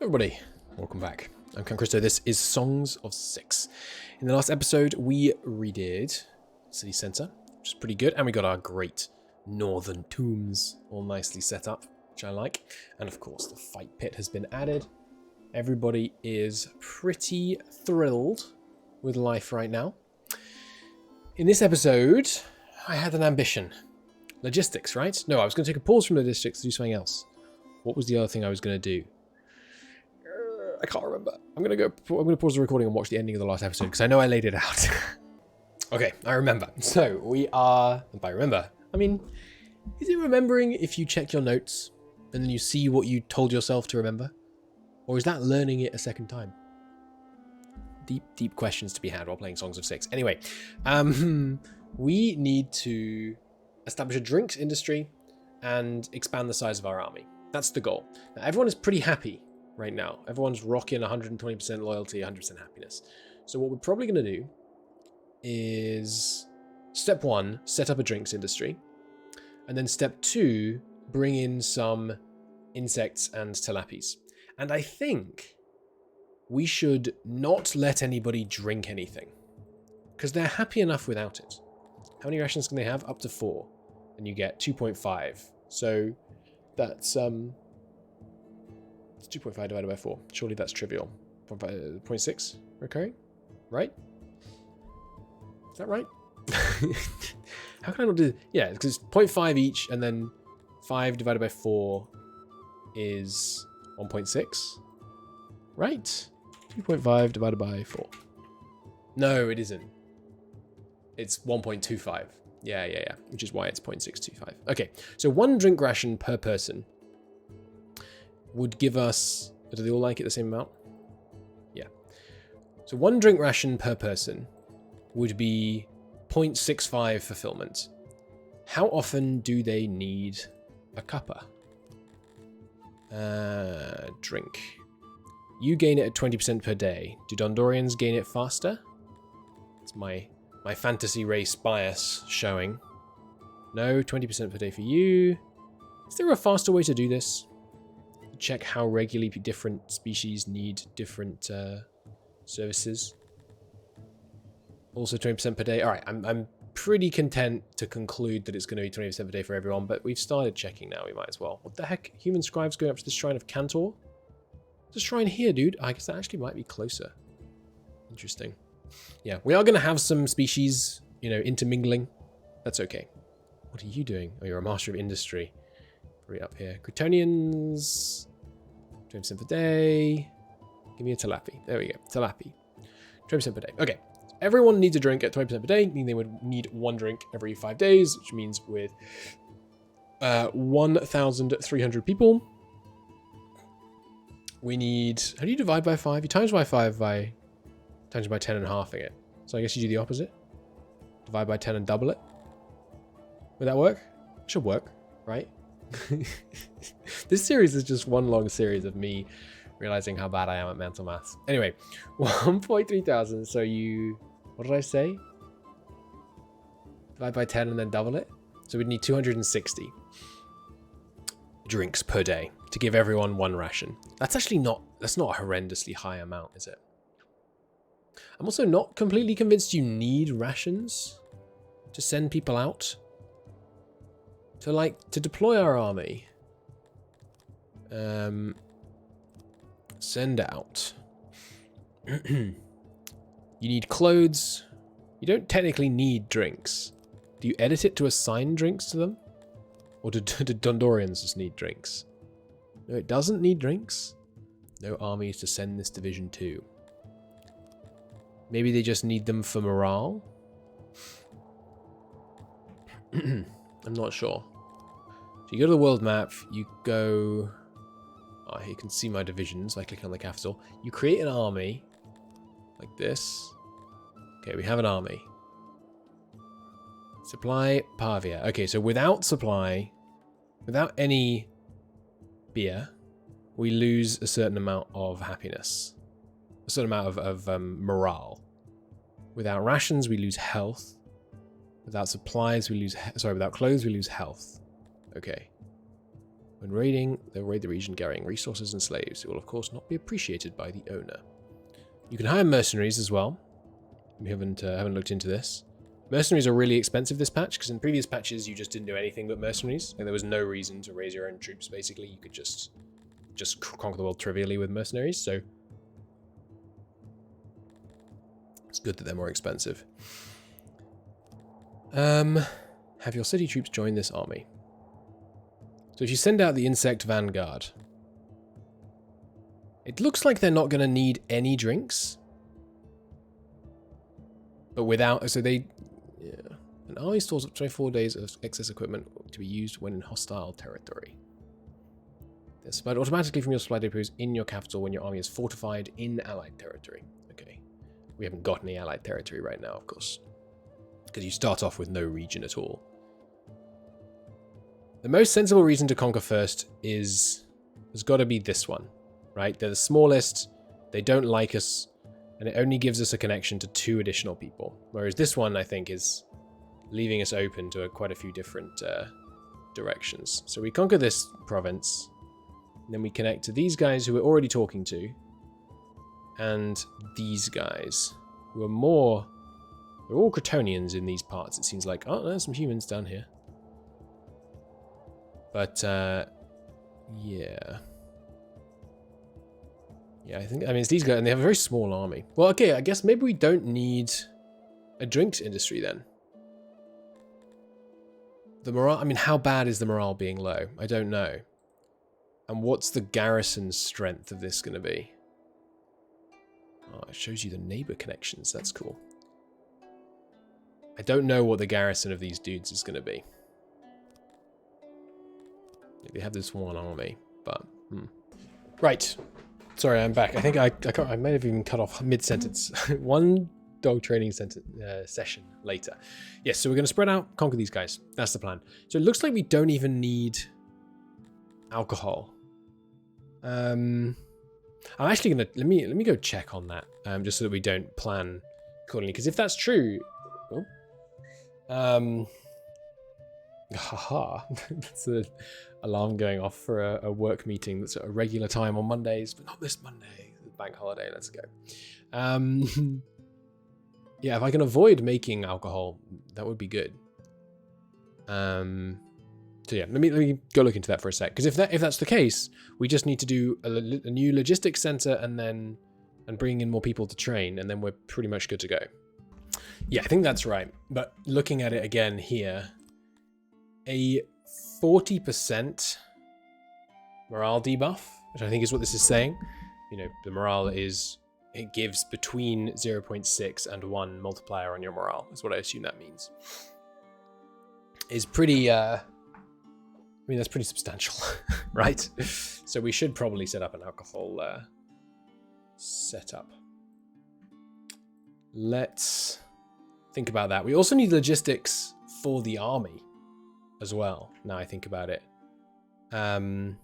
Everybody, welcome back. I'm Christo. This is Songs of Six. In the last episode, we redid City Centre, which is pretty good, and we got our great northern tombs all nicely set up, which I like. And of course, the fight pit has been added. Everybody is pretty thrilled with life right now. In this episode, I had an ambition. Logistics, right? No, I was going to take a pause from logistics to do something else. What was the other thing I was going to do? I can't remember. I'm going to pause the recording and watch the ending of the last episode because I know I laid it out. Okay, I remember. So we are, and by remember, I mean, is it remembering if you check your notes and then you see what you told yourself to remember? Or is that learning it a second time? Deep questions to be had while playing Songs of Six. Anyway, we need to establish a drinks industry and expand the size of our army. That's the goal. Now, everyone is pretty happy right now. Everyone's rocking 120% loyalty, 100% happiness. So what we're probably going to do is step one, set up a drinks industry. And then step two, bring in some insects and tilapis. And I think we should not let anybody drink anything because they're happy enough without it. How many rations can they have? Up to 4. And you get 2.5. So that's it's 2.5 divided by 4. Surely that's trivial. 0.6 recurring, right? Is that right? How can I not do? Yeah, because it's 0.5 each, and then 5 divided by 4 is 1.6, right? 2.5 divided by 4. No, it isn't. It's 1.25. Yeah, which is why it's 0.625. Okay, so 1 drink ration per person would give us... Do they all like it the same amount? Yeah. So 1 drink ration per person would be 0.65 fulfillment. How often do they need a cuppa? Drink. You gain it at 20% per day. Do Dundorians gain it faster? It's my fantasy race bias showing. No, 20% per day for you. Is there a faster way to do this? Check how regularly different species need different services. Also 20% per day. All right, I'm pretty content to conclude that it's going to be 20% per day for everyone, but we've started checking now. We might as well. What the heck? Human scribes going up to the Shrine of Cantor? There's a shrine here, dude. I guess that actually might be closer. Interesting. Yeah, we are going to have some species, intermingling. That's okay. What are you doing? Oh, you're a master of industry. Right up here. Kryptonians. 20% per day. Give me a tilapia. There we go. Tilapia. 20% per day. Okay. Everyone needs a drink at 20% per day, meaning they would need 1 drink every 5 days, which means with 1,300 people, we need... How do you divide by 5? You times by 5 by... Times by 10 and halving it. So I guess you do the opposite. Divide by 10 and double it. Would that work? Should work, right? This series is just one long series of me realizing how bad I am at mental maths. Anyway, 1.3 thousand. So you... What did I say? Divide by 10 and then double it. So we'd need 260 drinks per day to give everyone 1 ration. That's actually not... That's not a horrendously high amount, is it? I'm also not completely convinced you need rations to send people out. To deploy our army. Send out. You need clothes. You don't technically need drinks. Do you edit it to assign drinks to them? Or do Dundorians just need drinks? No, it doesn't need drinks. No armies to send this division to. Maybe they just need them for morale? I'm not sure. So you go to the world map, you go... Oh, you can see my divisions by clicking on the capital. You create an army, like this. Okay, we have an army. Supply Pavia. Okay, so without supply, without any beer, we lose a certain amount of happiness. A certain amount of morale. Without rations, we lose health. Without supplies, we lose... Without clothes, we lose health. Okay. When raiding, they'll raid the region carrying resources and slaves. It will, of course, not be appreciated by the owner. You can hire mercenaries as well. We haven't looked into this. Mercenaries are really expensive this patch, because in previous patches you just didn't do anything but mercenaries. Like, there was no reason to raise your own troops, basically. You could just conquer the world trivially with mercenaries, so it's good that they're more expensive. Have your city troops join this army. So if you send out the insect vanguard, it looks like they're not going to need any drinks. But without, so they, yeah. An army stores up 24 days of excess equipment to be used when in hostile territory. They're supplied automatically from your supply depots in your capital when your army is fortified in allied territory. Okay. We haven't got any allied territory right now, of course. Because you start off with no region at all. The most sensible reason to conquer first has got to be this one, right? They're the smallest, they don't like us, and it only gives us a connection to 2 additional people. Whereas this one, I think, is leaving us open to quite a few different directions. So we conquer this province, and then we connect to these guys who we're already talking to, and these guys, who are more... They're all Cretonians in these parts, it seems like. Oh, there's some humans down here. But, yeah. Yeah, I mean, it's these guys, and they have a very small army. Well, okay, I guess maybe we don't need a drinks industry then. The morale, I mean, how bad is the morale being low? I don't know. And what's the garrison strength of this going to be? Oh, it shows you the neighbor connections. That's cool. I don't know what the garrison of these dudes is going to be. They have this one army, but... Right. Sorry, I'm back. I think I might have even cut off mid-sentence. One dog training session later. Yes, so we're going to spread out, conquer these guys. That's the plan. So it looks like we don't even need alcohol. I'm actually going to... Let me go check on that, just so that we don't plan accordingly. Because if that's true... Haha, that's an alarm going off for a work meeting that's at a regular time on Mondays, but not this Monday. It's a bank holiday, let's go. Yeah, if I can avoid making alcohol, that would be good. So yeah, let me go look into that for a sec, because if that's the case, we just need to do a new logistics center and bring in more people to train, and then we're pretty much good to go. Yeah, I think that's right. But looking at it again here, a 40% morale debuff, which I think is what this is saying. You know, the morale is, it gives between 0.6 and 1 multiplier on your morale, is what I assume that means. Is pretty, I mean, that's pretty substantial, right? So we should probably set up an alcohol setup. Let's think about that. We also need logistics for the army as well, now I think about it. Oh,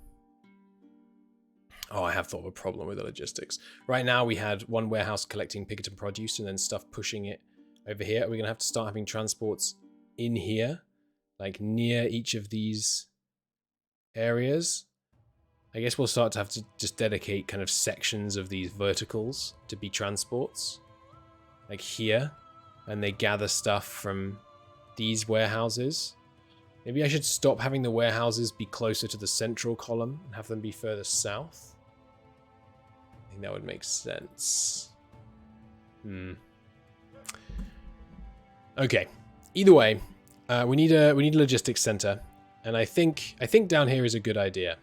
I have thought of a problem with the logistics. Right now we had one warehouse collecting Pickerton produce and then stuff pushing it over here. Are we going to have to start having transports in here? Like near each of these areas? I guess we'll start to have to just dedicate kind of sections of these verticals to be transports. Like here. And they gather stuff from these warehouses. Maybe I should stop having the warehouses be closer to the central column and have them be further south. I think that would make sense. Okay. Either way, we need a logistics center, and I think down here is a good idea.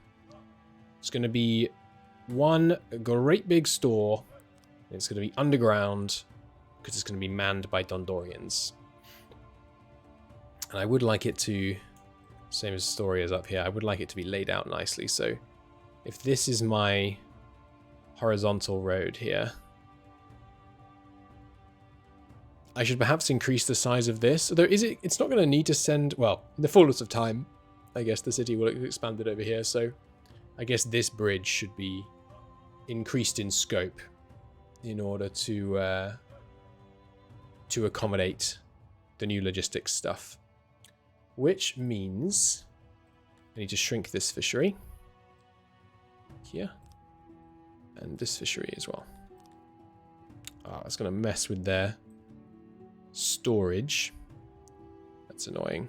It's going to be one great big store. It's going to be underground because it's going to be manned by Dundorians. And I would like it to, same as the story is up here, I would like it to be laid out nicely. So if this is my horizontal road here, I should perhaps increase the size of this. Although it's not going to need to send, well, in the fullness of time, I guess the city will have expanded over here. So I guess this bridge should be increased in scope in order to accommodate the new logistics stuff. Which means I need to shrink this fishery. here. And this fishery as well. Oh, it's going to mess with their storage. That's annoying.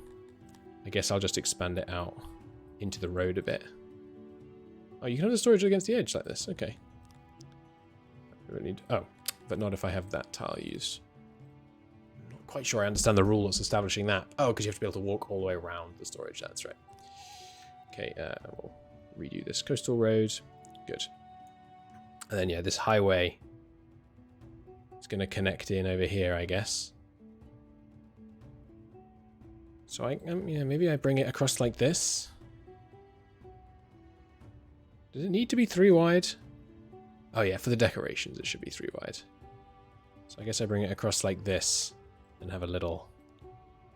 I guess I'll just expand it out into the road a bit. Oh, you can have the storage against the edge like this. Okay. Oh, but not if I have that tile used. I'm not quite sure I understand the rule that's establishing that. Oh, because you have to be able to walk all the way around the storage. That's right. Okay, we'll redo this coastal road. Good. And then, yeah, this highway is going to connect in over here, I guess. So, yeah, maybe I bring it across like this. Does it need to be 3 wide? Oh, yeah, for the decorations, it should be 3 wide. So I guess I bring it across like this and have a little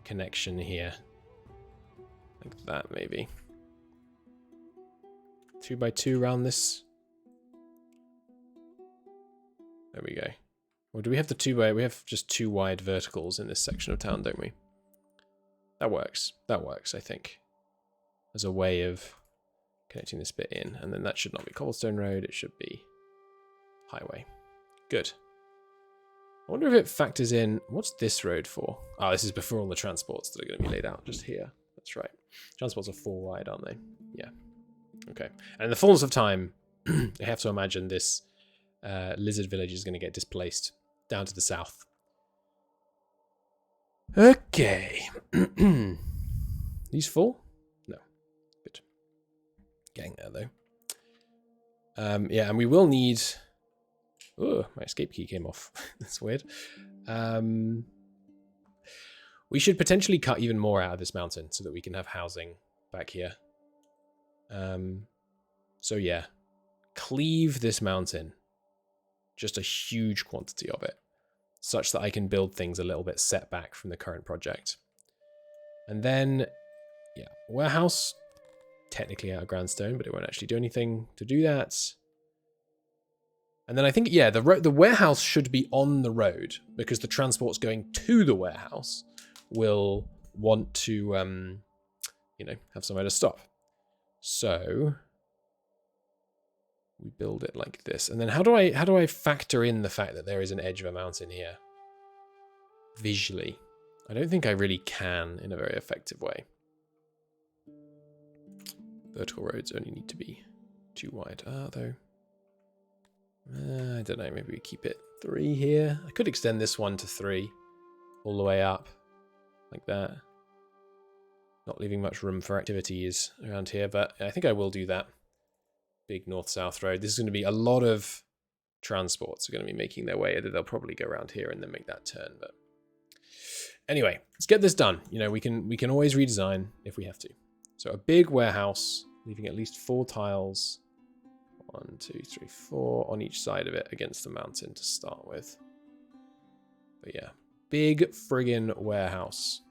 connection here. Like that, maybe. 2 by 2 around this. There we go. Or do we have the 2 by... We have just 2 wide verticals in this section of town, don't we? That works. That works, I think. As a way of connecting this bit in. And then that should not be cobblestone road. It should be highway. Good. I wonder if it factors in... What's this road for? Oh, this is before all the transports that are going to be laid out just here. That's right. Transports are 4 wide, aren't they? Yeah. Okay. And in the fullness of time, I have to imagine this lizard village is going to get displaced down to the south. Okay. These full? No. Good. Getting there, though. Yeah, and we will need... Oh, my escape key came off. That's weird. We should potentially cut even more out of this mountain so that we can have housing back here. So yeah, cleave this mountain. Just a huge quantity of it. Such that I can build things a little bit set back from the current project. And then, yeah, warehouse. Technically out of grandstone, but it won't actually do anything to do that. And then I think, yeah, the warehouse should be on the road because the transports going to the warehouse will want to, you know, have somewhere to stop. So we build it like this. And then how do I factor in the fact that there is an edge of a mountain here? Visually. I don't think I really can in a very effective way. Vertical roads only need to be 2 wide. Though. I don't know, maybe we keep it 3 here. I could extend this one to 3 all the way up like that. Not leaving much room for activities around here, but I think I will do that. Big north-south road. This is going to be a lot of transports are going to be making their way. They'll probably go around here and then make that turn. But anyway, let's get this done. You know, we can always redesign if we have to. So a big warehouse, leaving at least 4 tiles. 1, 2, 3, 4 on each side of it against the mountain to start with. But yeah, big friggin' warehouse.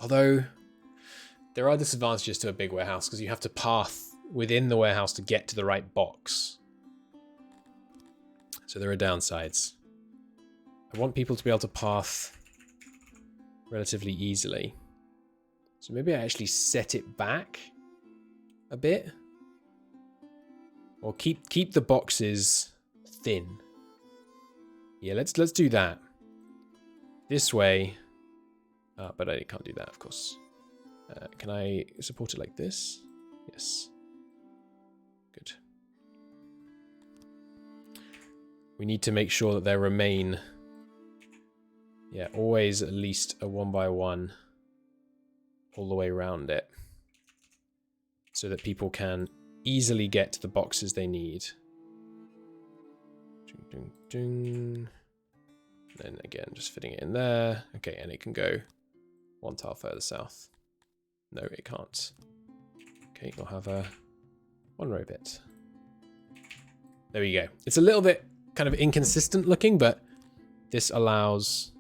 Although there are disadvantages to a big warehouse because you have to path within the warehouse to get to the right box. So there are downsides. I want people to be able to path relatively easily. So maybe I actually set it back a bit. Or keep the boxes thin. Yeah, let's do that. This way. But I can't do that, of course. Can I support it like this? Yes. Good. We need to make sure that there remain... Yeah, always at least a 1 by 1 all the way around it. So that people can easily get to the boxes they need. Ding, ding, ding. Then again, just fitting it in there. Okay, and it can go 1 tile further south. No, it can't. Okay, we'll have a 1 row bit. There we go. It's a little bit kind of inconsistent looking, but this allows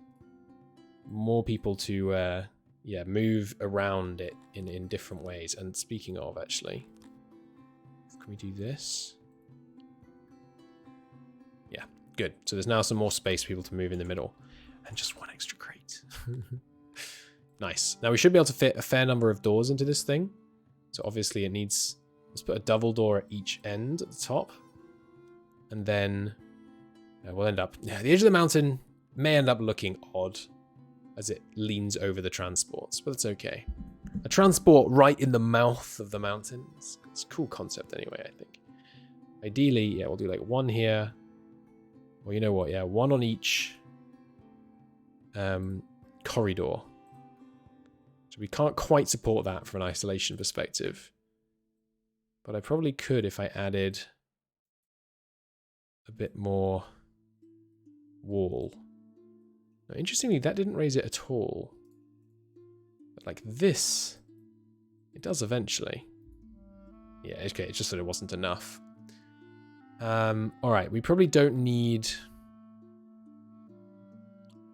more people to yeah, move around it in different ways. And speaking of, actually, can we do this? Yeah, good. So there's now some more space for people to move in the middle. And just 1 extra crate. Nice. Now we should be able to fit a fair number of doors into this thing. So obviously it needs Let's put a double door at each end at the top. And then we'll end up... Yeah, the edge of the mountain may end up looking odd as it leans over the transports, but it's okay. A transport right in the mouth of the mountain. It's a cool concept anyway, I think. Ideally, yeah, we'll do like one here. Well, you know what? Yeah, one on each corridor. So we can't quite support that from an isolation perspective. But I probably could if I added a bit more wall. Now, interestingly, that didn't raise it at all. But like this, it does eventually. Yeah, okay, it's just that it wasn't enough. Alright, we probably don't need...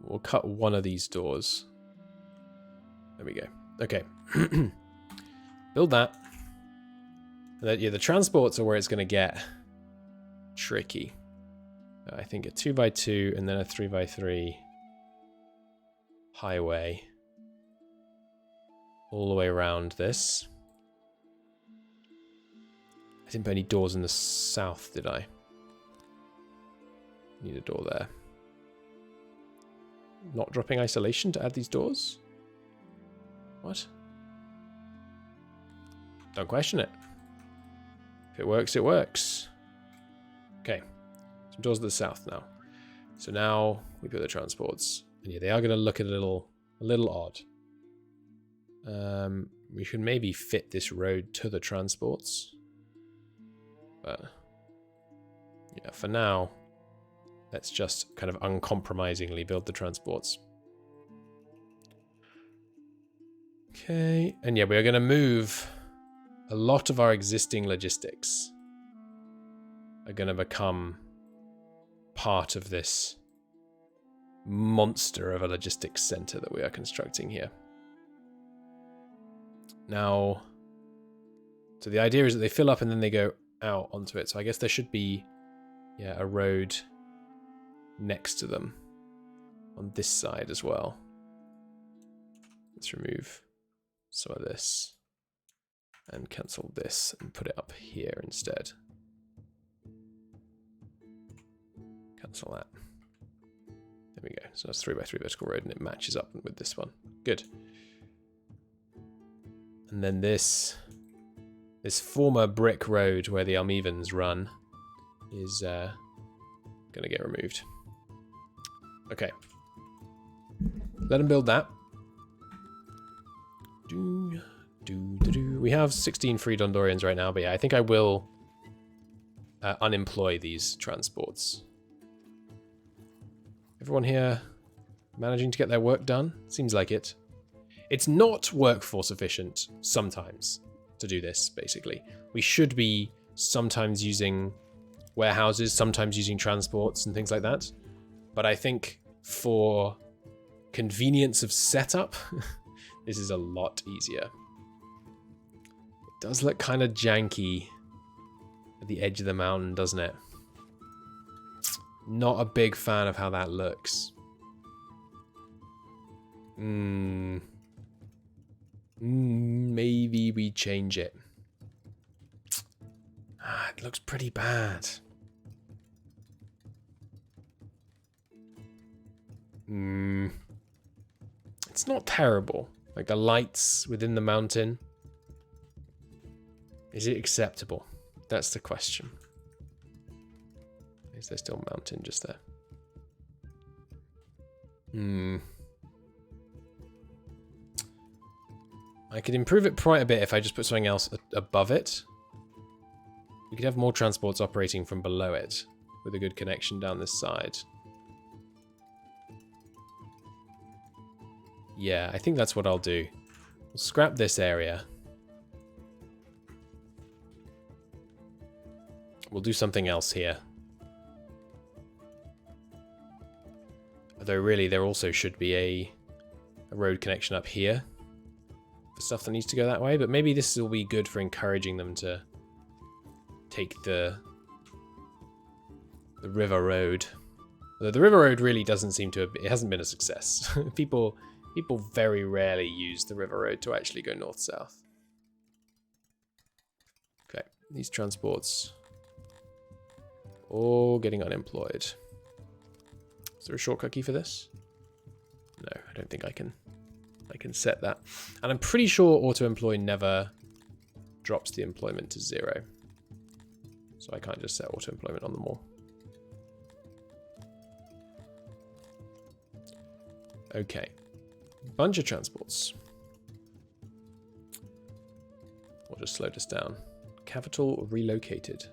We'll cut one of these doors. There we go. Okay. Build that. Yeah, the transports are where it's going to get tricky. I think a 2x2 and then a 3x3 highway all the way around this. I didn't put any doors in the south, did I? Need a door there. Not dropping isolation to add these doors? What? Don't question it. If it works, it works. Okay. Some doors to the south now. So now we put the transports. And yeah, they are going to look a little odd. We should maybe fit this road to the transports. But yeah, for now, let's just kind of uncompromisingly build the transports. Okay, and yeah, we're going to move a lot of our existing logistics are going to become part of this monster of a logistics center that we are constructing here. Now, so the idea is that they fill up and then they go out onto it. So I guess there should be, yeah, a road next to them on this side as well. Let's remove some of this and cancel this and put it up here instead. Cancel that. There we go. So that's 3x3 vertical road and it matches up with this one. Good. And then this former brick road where the Almevans run is going to get removed. Okay. Let them build that. We have 16 free Dundorians right now, but yeah, I think I will unemploy these transports. Everyone here managing to get their work done? Seems like it. It's not workforce efficient sometimes to do this, basically. We should be sometimes using warehouses, sometimes using transports and things like that. But I think for convenience of setup, this is a lot easier. It does look kind of janky at the edge of the mountain, doesn't it? Not a big fan of how that looks. Maybe we change it. It looks pretty bad. It's not terrible. Like the lights within the mountain. Is it acceptable? That's the question. Is there still a mountain just there? I could improve it quite a bit if I just put something else above it. We could have more transports operating from below it with a good connection down this side. Yeah, I think that's what I'll do. We'll scrap this area. We'll do something else here. Although really there also should be a road connection up here for stuff that needs to go that way, but maybe this will be good for encouraging them to take the river road. Although the river road really doesn't seem to have, it hasn't been a success. People very rarely use the river road to actually go north-south. Okay. these transports all getting unemployed. Is there a shortcut key for this? No, I don't think I can set that. And I'm pretty sure auto-employ never drops the employment to 0. So I can't just set auto-employment on them all. Okay. Bunch of transports. We'll just slow this down. Capital relocated.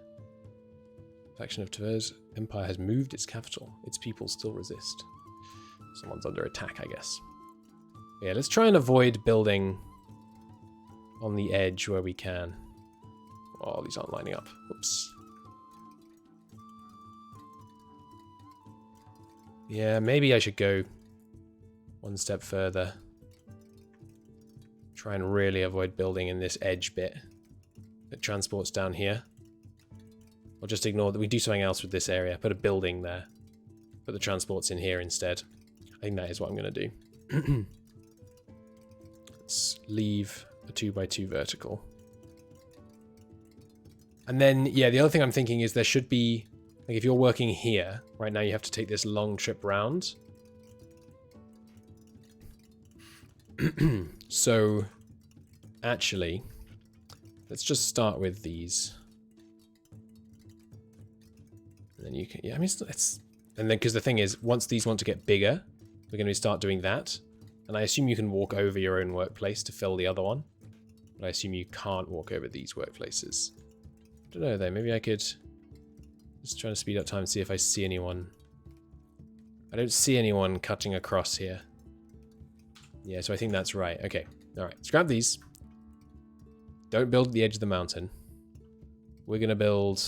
Faction of Tver's empire has moved its capital. Its people still resist. Someone's under attack, I guess. Yeah, let's try and avoid building on the edge where we can. Oh, these aren't lining up. Oops. Yeah, maybe I should go one step further. Try and really avoid building in this edge bit that transports down here. Or just ignore that we do something else with this area. Put a building there. Put the transports in here instead. I think that is what I'm going to do. Let's leave a 2x2 vertical. And then, yeah, the other thing I'm thinking is there should be, like if you're working here, right now you have to take this long trip round. So, actually, let's just start with these. And then you can, yeah, I mean, it's, and then because the thing is, once these want to get bigger, we're going to start doing that. And I assume you can walk over your own workplace to fill the other one. But I assume you can't walk over these workplaces. I don't know though, maybe I could just try to speed up time and see if I see anyone. I don't see anyone cutting across here. Yeah, so I think that's right. Okay, alright, let's grab these. Don't build at the edge of the mountain. We're going to build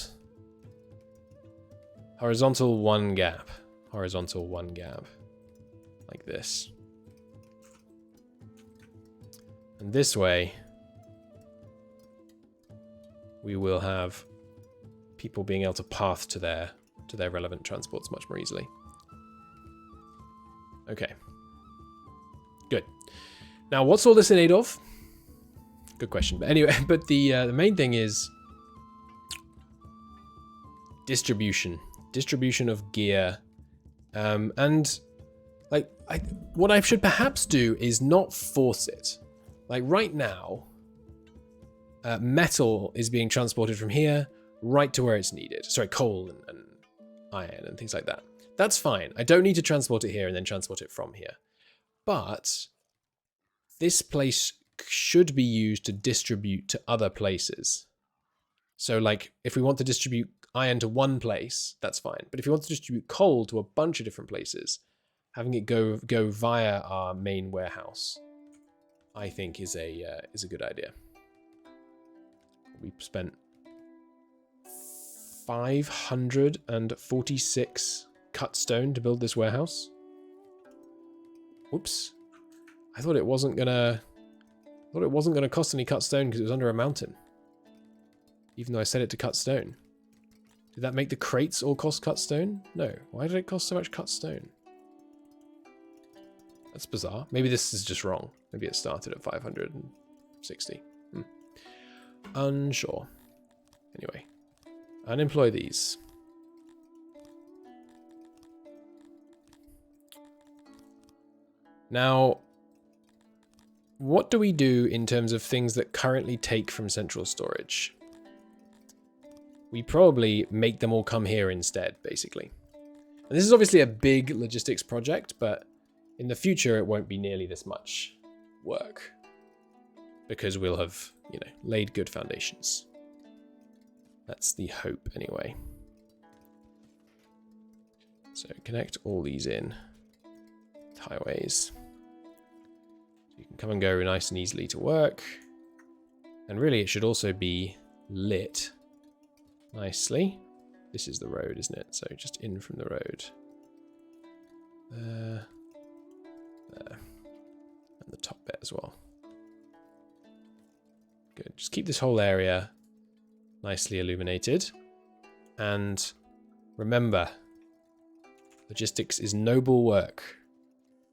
horizontal one gap. Horizontal one gap. Like this. And this way, we will have people being able to path to their relevant transports much more easily. Okay. Good. Now, what's all this in aid of? Good question. But anyway, but the main thing is distribution. Distribution of gear. And like what I should perhaps do is not force it. Like right now, metal is being transported from here right to where it's needed. Sorry, coal and iron and things like that. That's fine. I don't need to transport it here and then transport it from here. But this place should be used to distribute to other places. So like if we want to distribute iron to one place, that's fine. But if you want to distribute coal to a bunch of different places, having it go via our main warehouse, I think is a good idea. We spent 546 cut stone to build this warehouse. Whoops. I thought it wasn't gonna cost any cut stone because it was under a mountain. Even though I set it to cut stone. Did that make the crates all cost cut stone? No. Why did it cost so much cut stone? That's bizarre. Maybe this is just wrong. Maybe it started at 560. Unsure. Anyway. Unemploy these. Now, what do we do in terms of things that currently take from central storage? We probably make them all come here instead, basically. And this is obviously a big logistics project, but in the future it won't be nearly this much work. Because we'll have, you know, laid good foundations. That's the hope, anyway. So connect all these in. Highways. You can come and go nice and easily to work. And really it should also be lit nicely. This is the road, isn't it? So just in from the road. There. And the top bit as well. Good. Just keep this whole area nicely illuminated. And remember, logistics is noble work.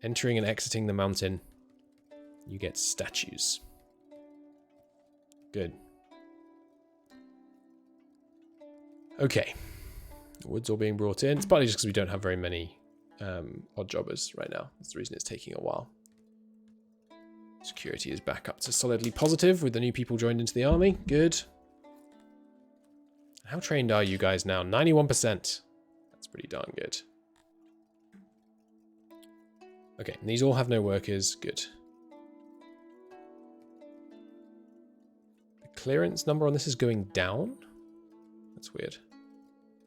Entering and exiting the mountain, you get statues. Good. Okay. The wood's all being brought in. It's partly just because we don't have very many odd jobbers right now. That's the reason it's taking a while. Security is back up to solidly positive with the new people joined into the army. Good. How trained are you guys now? 91%. That's pretty darn good. Okay, and these all have no workers. Good. The clearance number on this is going down? That's weird.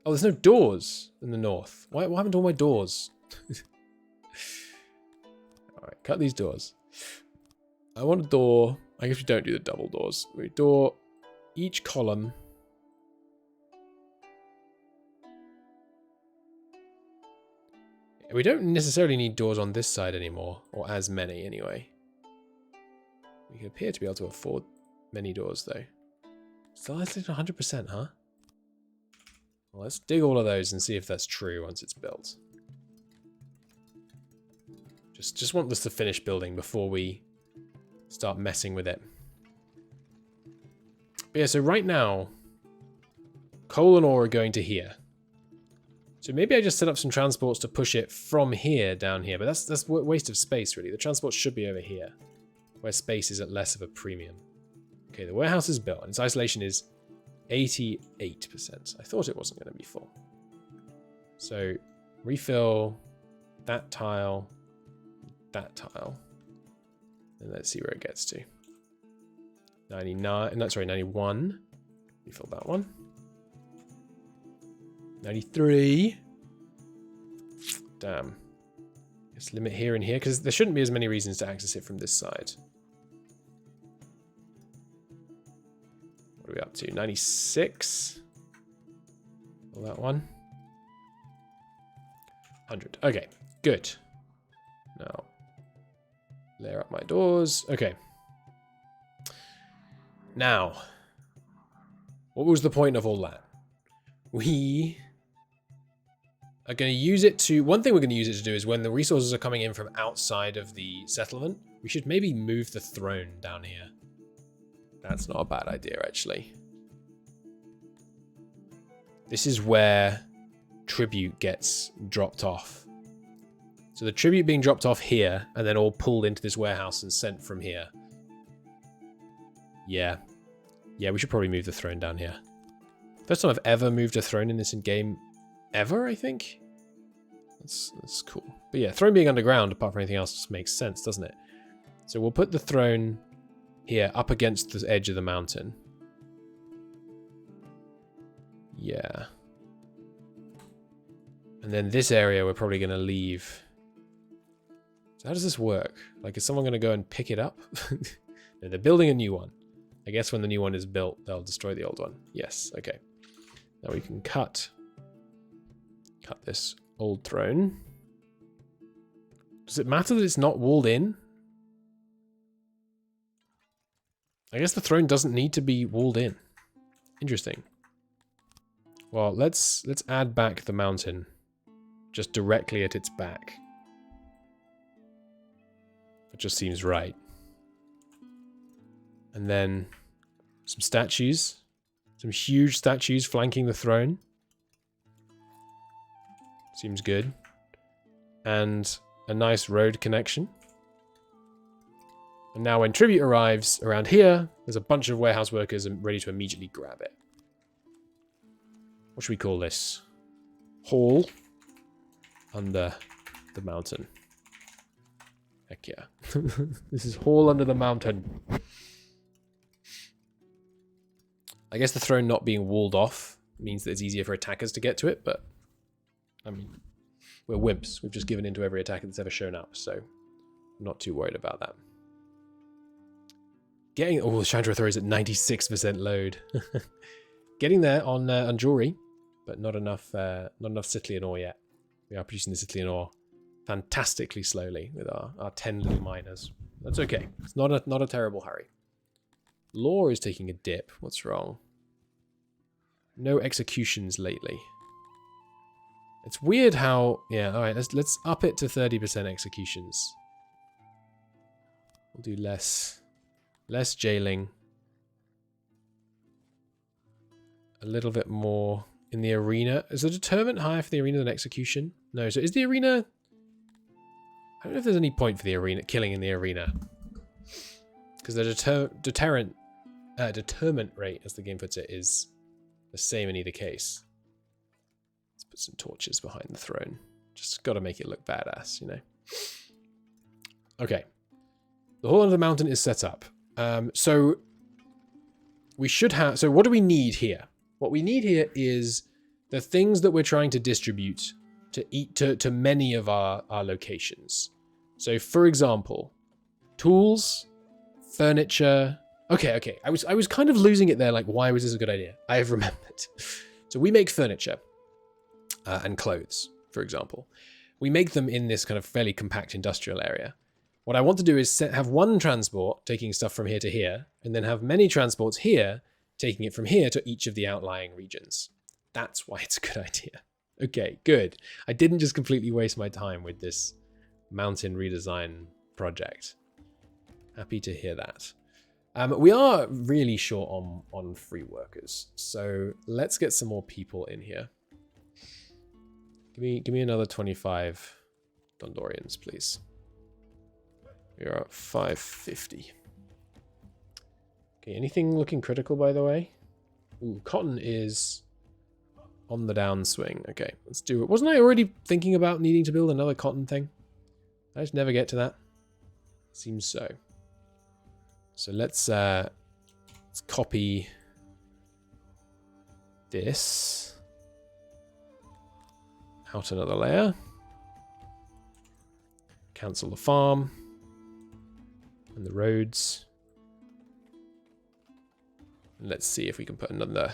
Oh, there's no doors in the north. What happened to all my doors? Alright, cut these doors. I want a door. I guess we don't do the double doors. We door each column. We don't necessarily need doors on this side anymore, or as many anyway. We appear to be able to afford many doors though. Still at 100%, huh? Well, let's dig all of those and see if that's true once it's built. Just want this to finish building before we start messing with it. But yeah, so right now, coal and ore are going to here. So maybe I just set up some transports to push it from here down here, but that's a waste of space really. The transport should be over here, where space is at less of a premium. Okay, the warehouse is built and its isolation is 88%. I thought it wasn't going to be full. So refill that tile, and let's see where it gets to. 99, no, sorry, 91. Refill that one. 93. Damn. Let's limit here and here, because there shouldn't be as many reasons to access it from this side. What are we up to? 96. Well, that one. 100. Okay, good. Now, layer up my doors. Okay. Now, what was the point of all that? We are going to use it to... One thing we're going to use it to do is when the resources are coming in from outside of the settlement, we should maybe move the throne down here. That's not a bad idea, actually. This is where tribute gets dropped off. So the tribute being dropped off here, and then all pulled into this warehouse and sent from here. Yeah. Yeah, we should probably move the throne down here. First time I've ever moved a throne in this in-game ever, I think. That's cool. But yeah, throne being underground, apart from anything else, just makes sense, doesn't it? So we'll put the throne here, up against the edge of the mountain. Yeah. And then this area we're probably going to leave. So how does this work? Like, is someone going to go and pick it up? No, they're building a new one. I guess when the new one is built, they'll destroy the old one. Yes, okay. Now we can cut this old throne. Does it matter that it's not walled in? I guess the throne doesn't need to be walled in. Interesting. Well, let's add back the mountain just directly at its back. It just seems right. And then some statues. Some huge statues flanking the throne. Seems good. And a nice road connection. And now when tribute arrives around here, there's a bunch of warehouse workers ready to immediately grab it. What should we call this? Hall under the mountain. Heck yeah. This is Hall under the mountain. I guess the throne not being walled off means that it's easier for attackers to get to it, but I mean, we're wimps. We've just given in to every attacker that's ever shown up, so I'm not too worried about that. Getting... Oh, the Chandra Authority is at 96% load. Getting there on jewelry, but not enough Sicilian ore yet. We are producing the Sicilian ore fantastically slowly with our 10 little miners. That's okay. It's not a terrible hurry. Law is taking a dip. What's wrong? No executions lately. It's weird how... Yeah, alright, let's up it to 30% executions. We'll do less jailing. A little bit more in the arena. Is the deterrent higher for the arena than execution? No, so is the arena... I don't know if there's any point for the arena, killing in the arena. Because the deterrent rate, as the game puts it, is the same in either case. Let's put some torches behind the throne. Just got to make it look badass, you know. Okay. The Hall of the Mountain is set up. So we should have... So what do we need here? What we need here is the things that we're trying to distribute to many of our locations. So, for example, tools, furniture. Okay. I was kind of losing it there. Like, why was this a good idea? I have remembered. So we make furniture and clothes, for example. We make them in this kind of fairly compact industrial area. What I want to do is have one transport taking stuff from here to here, and then have many transports here taking it from here to each of the outlying regions. That's why it's a good idea. Okay, good. I didn't just completely waste my time with this mountain redesign project. Happy to hear that. We are really short on free workers, so let's get some more people in here. Give me another 25 Dundorians, please. We are at 550. Okay, anything looking critical, by the way? Ooh, cotton is on the downswing. Okay, let's do it. Wasn't I already thinking about needing to build another cotton thing? I just never get to that. Seems so. So let's copy this out another layer. Cancel the farm and the roads. And let's see if we can put another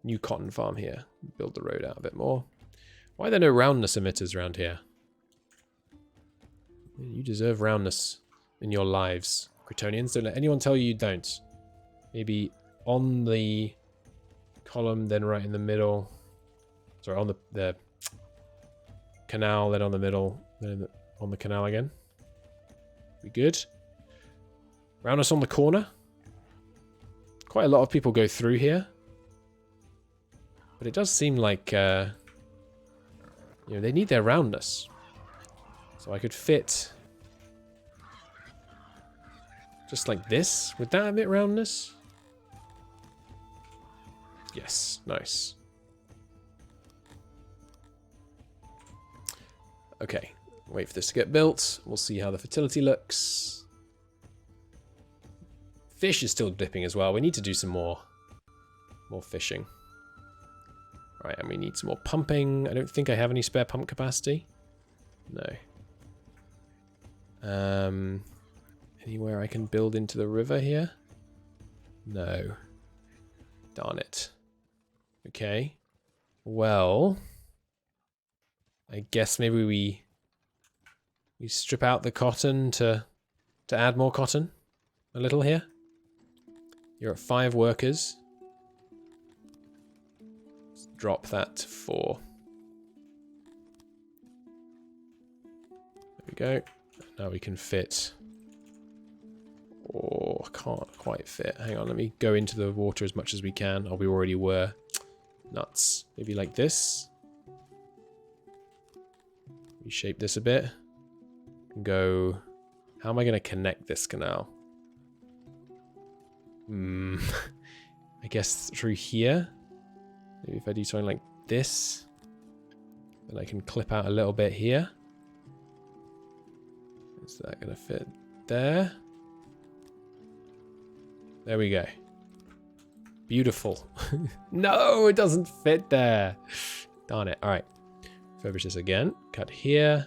new cotton farm here. Build the road out a bit more. Why are there no roundness emitters around here? You deserve roundness in your lives, Kryptonians. Don't let anyone tell you don't. Maybe on the column, then right in the middle. Sorry, on the canal, then on the middle, then on the canal again. We good? Roundness on the corner. Quite a lot of people go through here. But it does seem like, you know, they need their roundness. So I could fit just like this. Would that emit roundness? Yes, nice. Okay, wait for this to get built. We'll see how the fertility looks. Fish is still dipping as well. We need to do some more fishing. Right, and we need some more pumping. I don't think I have any spare pump capacity. No. Anywhere I can build into the river here? No. Darn it. Okay. Well, I guess maybe we strip out the cotton to add more cotton a little here. You're at 5 workers. Let's drop that to 4. There we go. Now we can fit. Oh, I can't quite fit. Hang on, let me go into the water as much as we can. Oh, we already were. Nuts. Maybe like this. Reshape this a bit. Go. How am I going to connect this canal? I guess through here. Maybe if I do something like this, then I can clip out a little bit here. Is that going to fit there? There we go. Beautiful. No, it doesn't fit there. Darn it. All right. Refurbish this again. Cut here.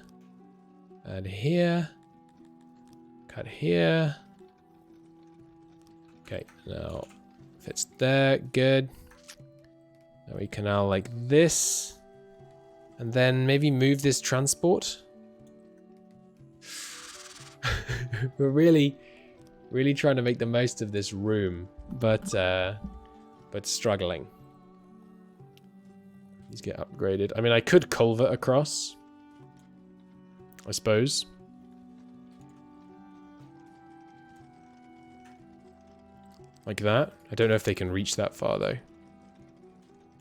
Add here. Cut here. Okay, now fits there. Good. Now we canal like this. And then maybe move this transport. We're really trying to make the most of this room, but struggling. These get upgraded. I mean, I could culvert across, I suppose. Like that. I don't know if they can reach that far, though.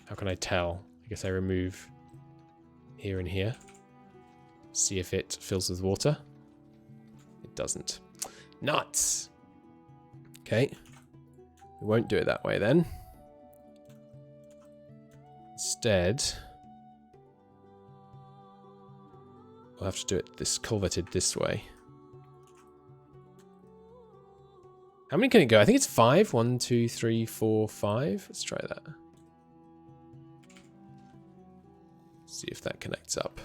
How can I tell? guess I remove here and here. See if it fills with water. It doesn't. Nuts! Okay. We won't do it that way then. Instead, we'll have to do it culverted this way. How many can it go? I think it's 5. 1, 2, 3, 4, 5. Let's try that. See if that connects up.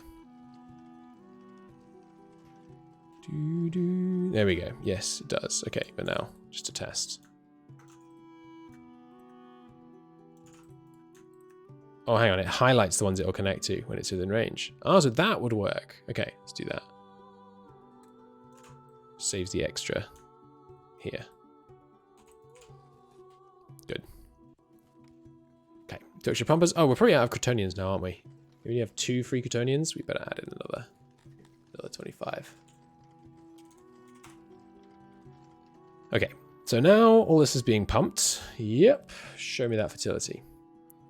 There we go. Yes, it does. Okay, but now, just to test. Oh, hang on. It highlights the ones it will connect to when it's within range. Oh, so that would work. Okay, let's do that. Saves the extra here. Good. Okay, Deutsche Pumpers. Oh, we're probably out of Crotonians now, aren't we? We only have 2 free Crotonians. We better add in another 25. Okay, so now all this is being pumped. Yep, show me that fertility.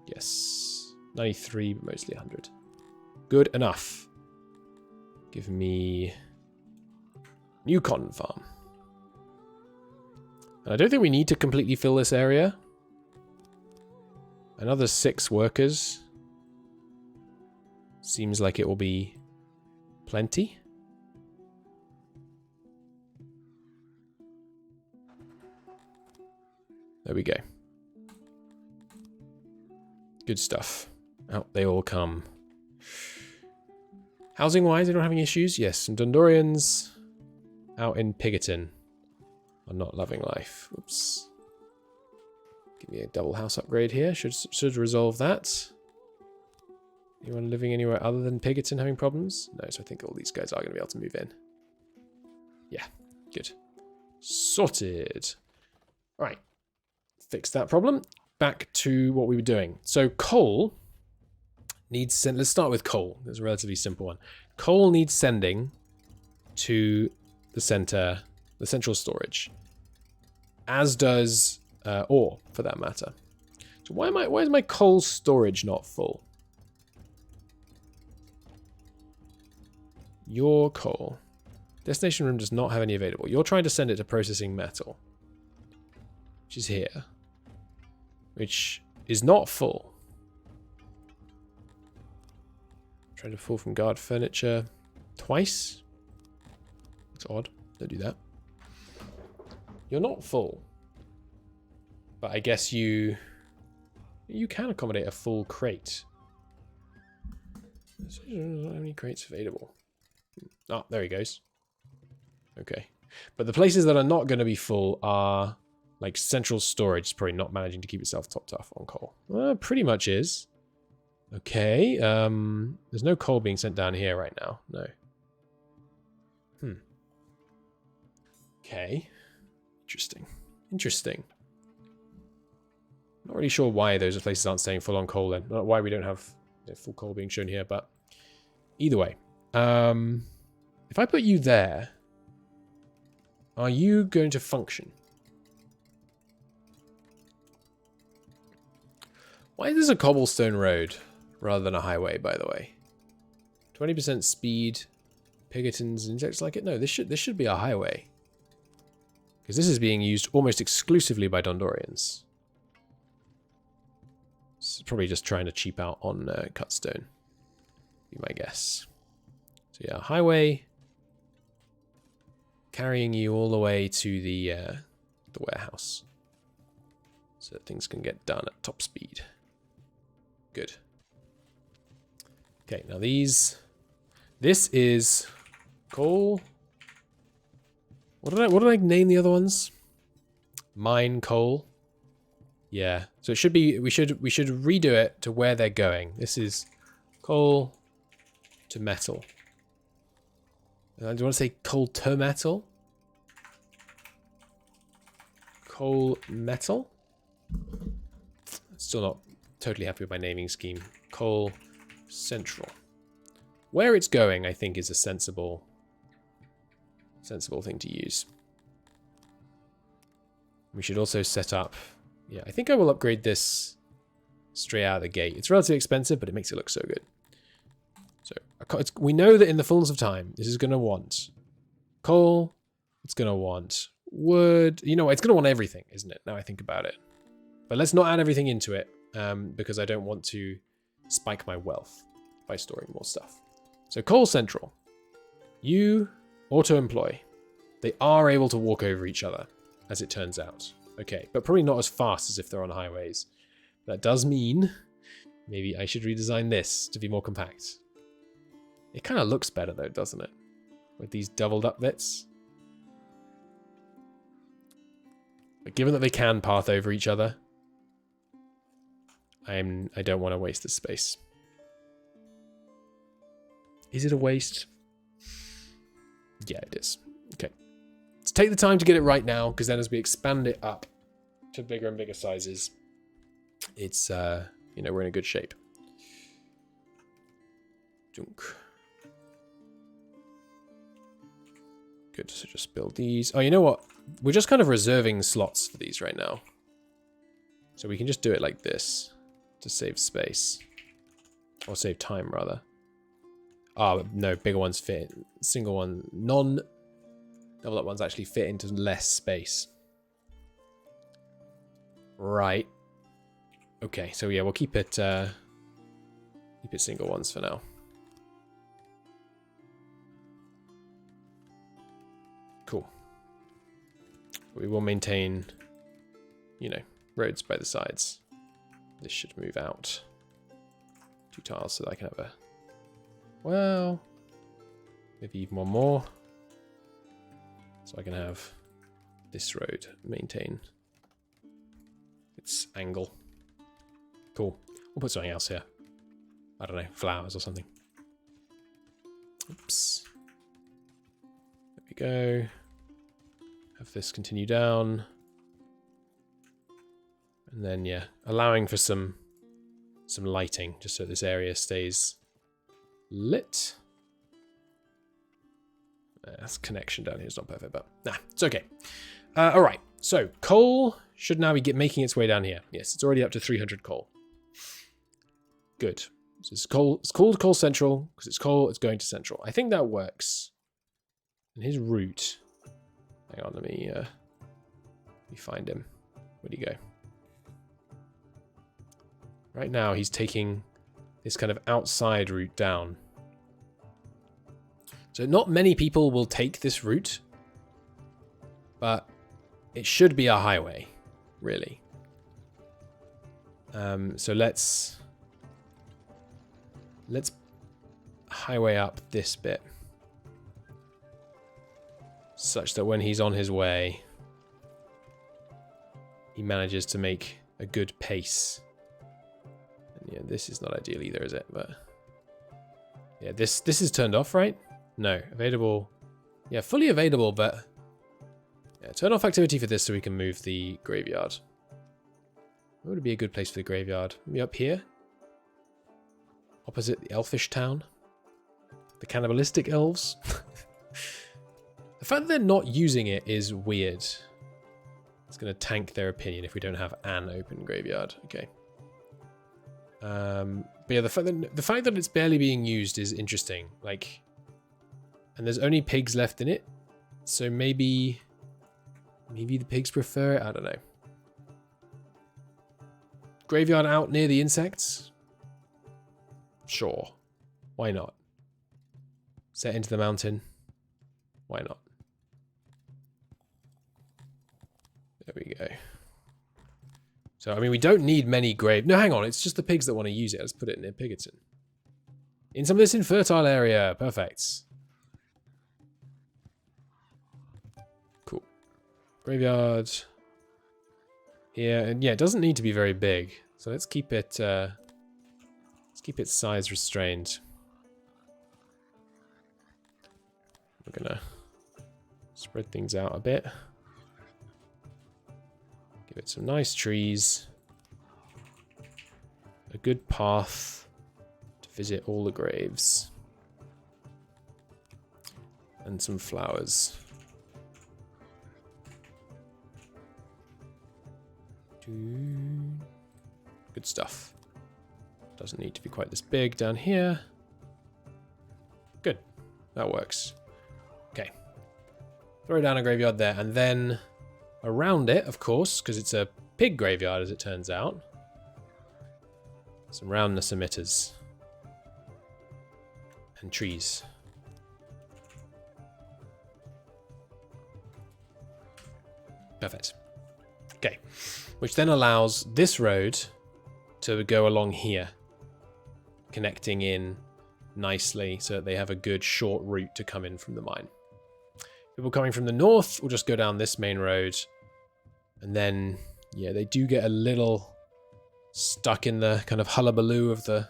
Yes, 93, but mostly 100. Good enough. Give me new cotton farm. And I don't think we need to completely fill this area. Another 6 workers. Seems like it will be plenty. There we go. Good stuff. Out they all come. Housing-wise, they don't have any issues. Yes, some Dundorians out in Pigoton are not loving life. Oops. Give me a double house upgrade here. Should resolve that. Anyone living anywhere other than Pigoton having problems? No, so I think all these guys are going to be able to move in. Yeah, good. Sorted. All right. Fix that problem. Back to what we were doing. So coal needs... Let's start with coal. It's a relatively simple one. Coal needs sending to the central storage. As does ore, for that matter. So why is my coal storage not full? Your coal. Destination room does not have any available. You're trying to send it to processing metal. Which is here. Which is not full. Trying to pull from guard furniture twice. That's odd. Don't do that. You're not full. But I guess you can accommodate a full crate. There's not any crates available. Oh, there he goes. Okay. But the places that are not going to be full are like central storage is probably not managing to keep itself topped off on coal. Well, pretty much is. Okay. There's no coal being sent down here right now. No. Okay. Interesting. Interesting. Not really sure why those places aren't staying full on coal then. Not why we don't have full coal being shown here, but either way. If I put you there, are you going to function? Why is this a cobblestone road rather than a highway, by the way? 20% speed, Pigotons, insects like it? No, this should be a highway. Because this is being used almost exclusively by Dundorians. It's probably just trying to cheap out on cutstone, be my guess. So yeah, highway, carrying you all the way to the warehouse, so that things can get done at top speed. Good. Okay, now this is coal. What did I name the other ones? Mine coal. Yeah. So it should be we should redo it to where they're going. This is coal to metal. Do you want to say coal to metal? Coal metal? Still not totally happy with my naming scheme. Coal central. Where it's going, I think, is a sensible thing to use. We should also set up... Yeah, I think I will upgrade this straight out of the gate. It's relatively expensive, but it makes it look so good. So we know that in the fullness of time, this is going to want coal. It's going to want wood. You know, it's going to want everything, isn't it? Now I think about it. But let's not add everything into it because I don't want to spike my wealth by storing more stuff. So coal central. You auto-employ. They are able to walk over each other, as it turns out. Okay, but probably not as fast as if they're on highways. That does mean maybe I should redesign this to be more compact. It kind of looks better though, doesn't it? With these doubled up bits. But given that they can path over each other, I don't want to waste this space. Is it a waste? Yeah, it is. Okay. Let's take the time to get it right now, because then as we expand it up to bigger and bigger sizes, it's, you know, we're in a good shape. Junk. Good, so just build these. Oh, you know what? We're just kind of reserving slots for these right now. So we can just do it like this to save space. Or save time, rather. Oh, no, bigger ones fit. Single one, non-double up ones actually fit into less space. Right. Okay, so yeah, we'll keep it single ones for now. Cool. We will maintain, you know, roads by the sides. This should move out 2 tiles so that I can have a, well, maybe even one more. So I can have this road maintain its angle. Cool. We'll put something else here. I don't know, flowers or something. Oops. There we go. Have this continue down. And then, yeah, allowing for some lighting, just so this area stays lit. That's connection down here is not perfect, but nah, it's okay. All right, so coal should now be making its way down here. Yes, it's already up to 300 coal. Good. So it's coal. It's called coal central because it's coal. It's going to central. I think that works. And his route. Hang on, let me find him. Where'd he go? Right now, he's taking this kind of outside route down. So not many people will take this route, but it should be a highway, really. So let's highway up this bit, such that when he's on his way, he manages to make a good pace. And yeah, this is not ideal either, is it? But yeah, this is turned off, right? No, available. Yeah, fully available, but yeah, turn off activity for this so we can move the graveyard. Where would be a good place for the graveyard? Maybe up here? Opposite the elfish town? The cannibalistic elves? The fact that they're not using it is weird. It's going to tank their opinion if we don't have an open graveyard. Okay. But yeah, the fact that it's barely being used is interesting. Like, and there's only pigs left in it, so maybe the pigs prefer it. I don't know. Graveyard out near the insects? Sure. Why not? Set into the mountain? Why not? There we go. So, I mean, we don't need many grave... No, hang on. It's just the pigs that want to use it. Let's put it near Pigerton. In some of this infertile area. Perfect. Cool. Graveyard. Yeah, and yeah, it doesn't need to be very big. So let's keep it... let's keep its size restrained. We're gonna spread things out a bit. Give it some nice trees. A good path to visit all the graves. And some flowers. Good stuff. Doesn't need to be quite this big down here. Good. That works. Okay. Throw down a graveyard there, and then around it, of course, because it's a pig graveyard, as it turns out, some roundness emitters. And trees. Perfect. Okay. Which then allows this road to go along here, connecting in nicely so that they have a good short route to come in from the mine. People coming from the north will just go down this main road, and then, yeah, they do get a little stuck in the kind of hullabaloo of the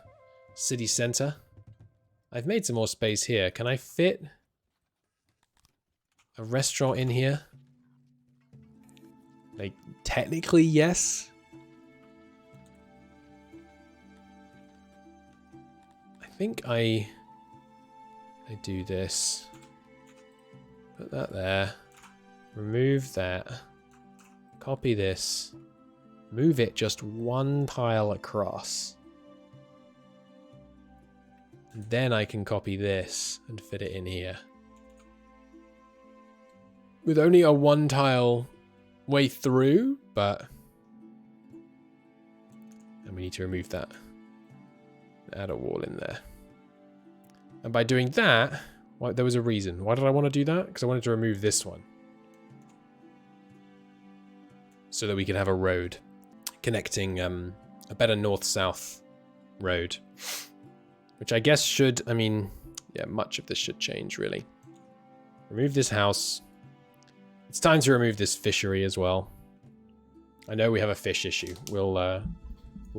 city center. I've made some more space here. Can I fit a restaurant in here? Like, technically, yes. I think I do this. Put that there. Remove that. Copy this. Move it just one tile across. And then I can copy this and fit it in here. With only a one tile way through, but... And we need to remove that. Add a wall in there. And by doing that, well, there was a reason. Why did I want to do that? Because I wanted to remove this one. So that we could have a road connecting a better north-south road. Which I guess should, I mean, yeah, much of this should change, really. Remove this house. It's time to remove this fishery as well. I know we have a fish issue. We'll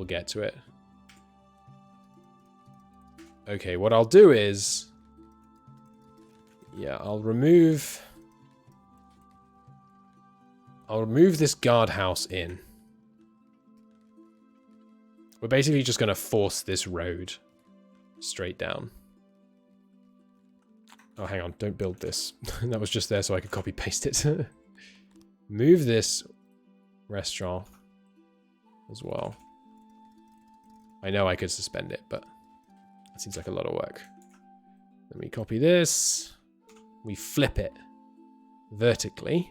get to it. Okay, what I'll do is... Yeah, I'll remove this guardhouse in. We're basically just going to force this road straight down. Oh, hang on. Don't build this. That was just there so I could copy paste it. Move this restaurant as well. I know I could suspend it, but that seems like a lot of work. Then we copy this. We flip it vertically.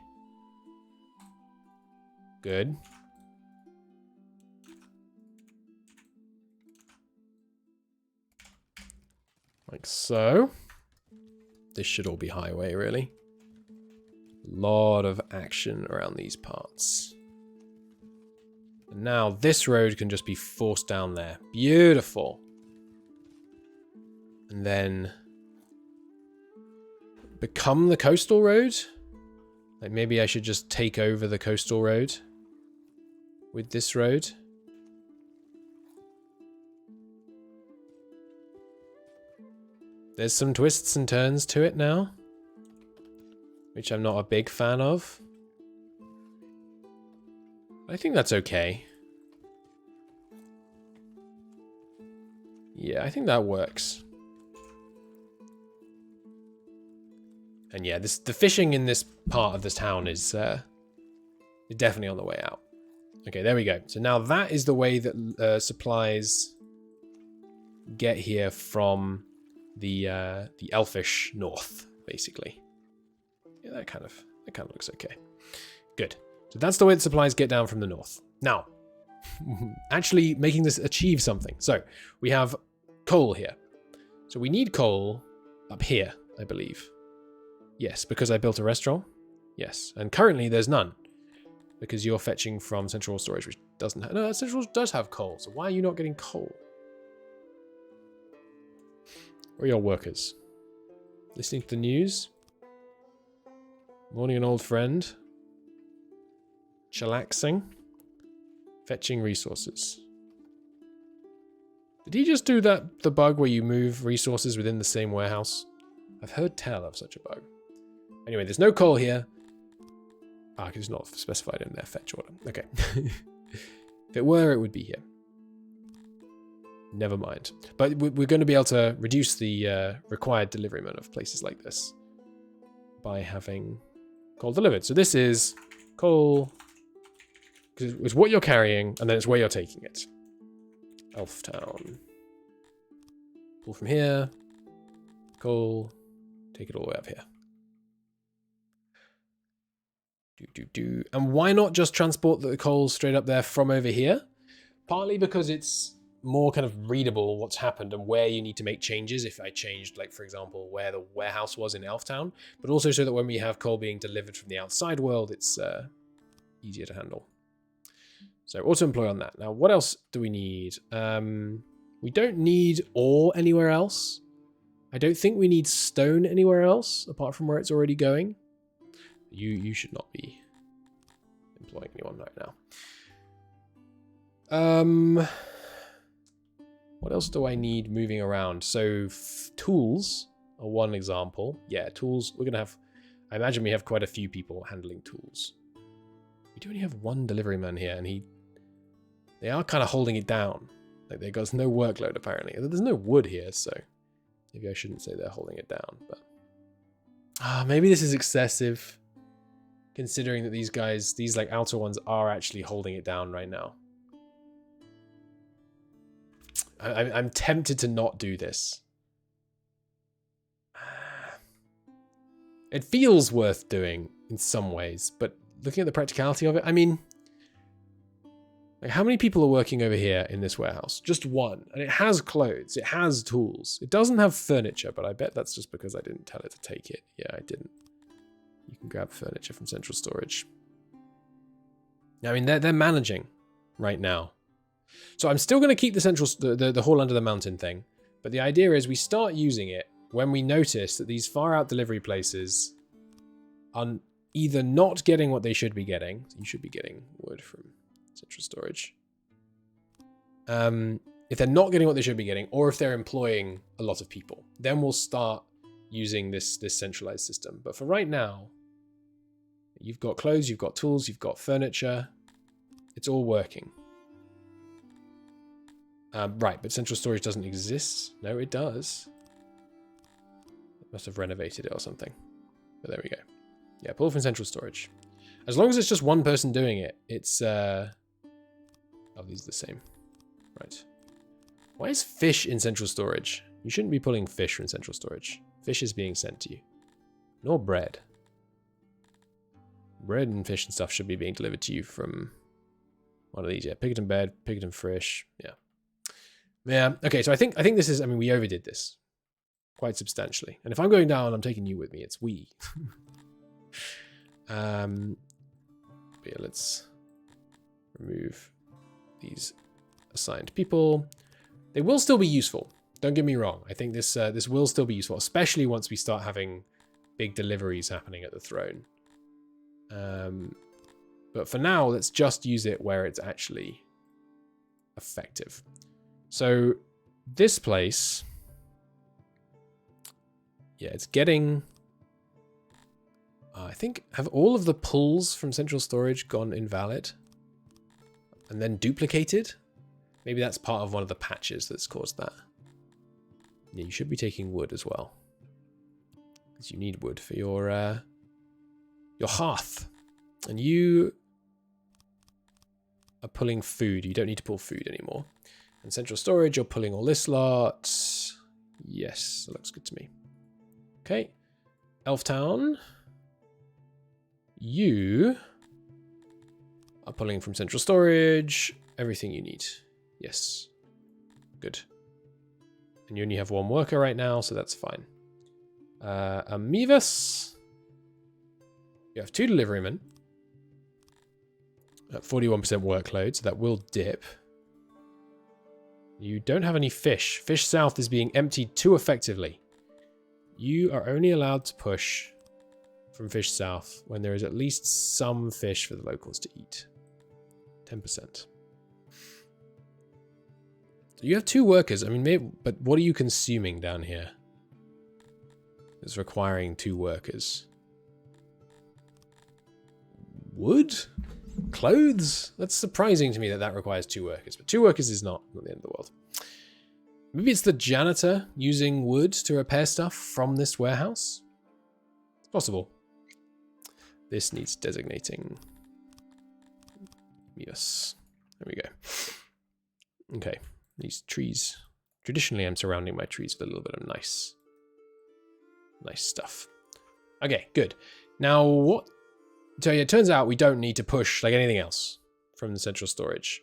Good. Like so. This should all be highway, really. A lot of action around these parts. And now this road can just be forced down there. Beautiful. And then become the coastal road? Like maybe I should just take over the coastal road with this road. There's some twists and turns to it now, which I'm not a big fan of. I think that's okay. Yeah, I think that works. And yeah, the fishing in this part of this town is definitely on the way out. Okay, there we go. So now that is the way that supplies get here from the elfish north, basically. Yeah, that kind of looks okay. Good. So that's the way that supplies get down from the north. Now, actually making this achieve something. So we have coal here. So we need coal up here, I believe. Yes, because I built a restaurant. Yes, and currently there's none. Because you're fetching from central storage, which doesn't have... No, central does have coal, so why are you not getting coal? Where are your workers? Listening to the news? Morning, an old friend. Chillaxing. Fetching resources. Did he just do that, the bug where you move resources within the same warehouse? I've heard tell of such a bug. Anyway, there's no coal here. Ah, because it's not specified in their fetch order. Okay. If it were, it would be here. Never mind. But we're going to be able to reduce the required delivery amount of places like this by having coal delivered. So this is coal, because it's what you're carrying, and then it's where you're taking it. Elf Town. Pull from here. Coal. Take it all the way up here. And why not just transport the coal straight up there from over here? Partly because it's more kind of readable what's happened and where you need to make changes if I changed, like, for example, where the warehouse was in Elftown, but also so that when we have coal being delivered from the outside world, it's easier to handle. So auto-employ on that. Now, what else do we need? We don't need ore anywhere else. I don't think we need stone anywhere else, apart from where it's already going. You should not be employing anyone right now. What else do I need moving around? So tools are one example. Yeah, tools. We're gonna have. I imagine we have quite a few people handling tools. We do only have one delivery man here, and they are kind of holding it down. Like they got no workload apparently. There's no wood here, so maybe I shouldn't say they're holding it down. But maybe this is excessive, considering that these guys, these like outer ones, are actually holding it down right now. I'm tempted to not do this. It feels worth doing in some ways, but looking at the practicality of it, I mean, like how many people are working over here in this warehouse? Just one. And it has clothes. It has tools. It doesn't have furniture, but I bet that's just because I didn't tell it to take it. Yeah, I didn't. You can grab furniture from central storage. I mean, they're managing right now. So I'm still going to keep the central, the hall under the mountain thing. But the idea is we start using it when we notice that these far out delivery places are either not getting what they should be getting. You should be getting wood from central storage. If they're not getting what they should be getting, or if they're employing a lot of people, then we'll start using this centralized system. But for right now, you've got clothes, you've got tools, you've got furniture. It's all working. Right, but central storage doesn't exist. No, it does. It must have renovated it or something. But there we go. Yeah, pull from central storage. As long as it's just one person doing it, it's... Oh, these are the same. Right. Why is fish in central storage? You shouldn't be pulling fish from central storage. Fish is being sent to you. Nor bread. Bread and fish and stuff should be being delivered to you from one of these. Yeah, Pickerton bed, Pickerton fish. Yeah. Yeah, okay, so I think this is, I mean, we overdid this quite substantially. And if I'm going down, I'm taking you with me. It's we. But yeah, let's remove these assigned people. They will still be useful. Don't get me wrong. I think this will still be useful, especially once we start having big deliveries happening at the throne. But for now, let's just use it where it's actually effective. So this place, yeah, it's getting, I think, have all of the pulls from central storage gone invalid and then duplicated? Maybe that's part of one of the patches that's caused that. Yeah, you should be taking wood as well, because you need wood for your hearth. And you are pulling food. You don't need to pull food anymore. And central storage, you're pulling all this lot. Yes, that looks good to me. Okay. Elftown. You are pulling from central storage everything you need. Yes. Good. And you only have one worker right now, so that's fine. Amivas. You have 2 deliverymen. At 41% workload, so that will dip. You don't have any fish. Fish South is being emptied too effectively. You are only allowed to push from Fish South when there is at least some fish for the locals to eat. 10%. So you have 2 workers. I mean, maybe, but what are you consuming down here? It's requiring 2 workers. Wood? Clothes? That's surprising to me that requires 2 workers. But 2 workers is not the end of the world. Maybe it's the janitor using wood to repair stuff from this warehouse? It's possible. This needs designating. Yes. There we go. Okay. These trees. Traditionally, I'm surrounding my trees with a little bit of nice stuff. Okay, good. Now, what? So yeah, it turns out we don't need to push like anything else from the central storage,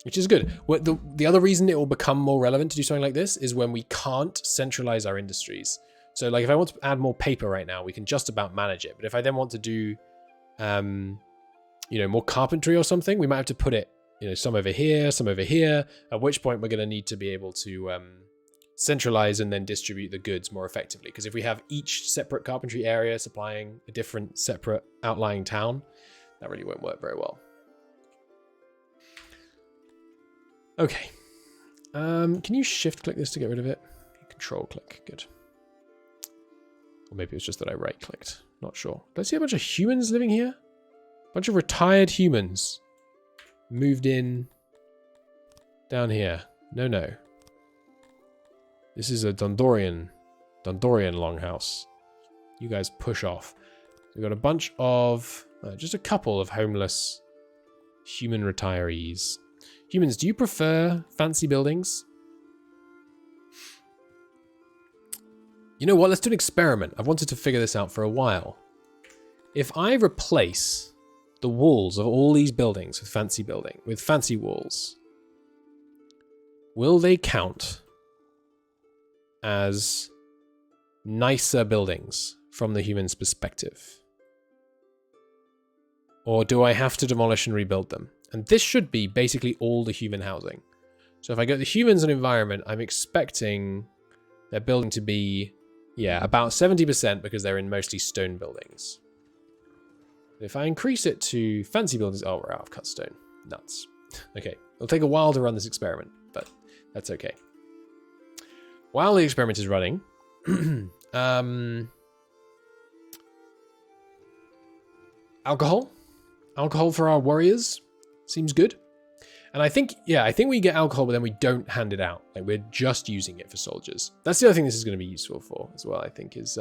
which is good. The other reason it will become more relevant to do something like this is when we can't centralize our industries. So like if I want to add more paper right now, we can just about manage it. But if I then want to do, more carpentry or something, we might have to put it, some over here, some over here, at which point we're going to need to be able to centralize and then distribute the goods more effectively. Because if we have each separate carpentry area supplying a different separate outlying town, that really won't work very well. Okay. Can you shift click this to get rid of it? Control click, good. Or maybe it was just that I right clicked, not sure. Do I see a bunch of humans living here? A bunch of retired humans moved in down here. No. This is a Dundorian longhouse. You guys push off. We've got a bunch of, just a couple of homeless human retirees. Humans, do you prefer fancy buildings? You know what? Let's do an experiment. I've wanted to figure this out for a while. If I replace the walls of all these buildings with fancy walls, will they count as nicer buildings from the human's perspective? Or do I have to demolish and rebuild them? And this should be basically all the human housing. So if I go to the humans and environment, I'm expecting their building to be, about 70% because they're in mostly stone buildings. If I increase it to fancy buildings, oh, we're out of cut stone. Nuts. Okay, it'll take a while to run this experiment, but that's okay. While the experiment is running, alcohol for our warriors seems good. And I think we get alcohol, but then we don't hand it out. Like, we're just using it for soldiers. That's the other thing this is going to be useful for as well, I think, is,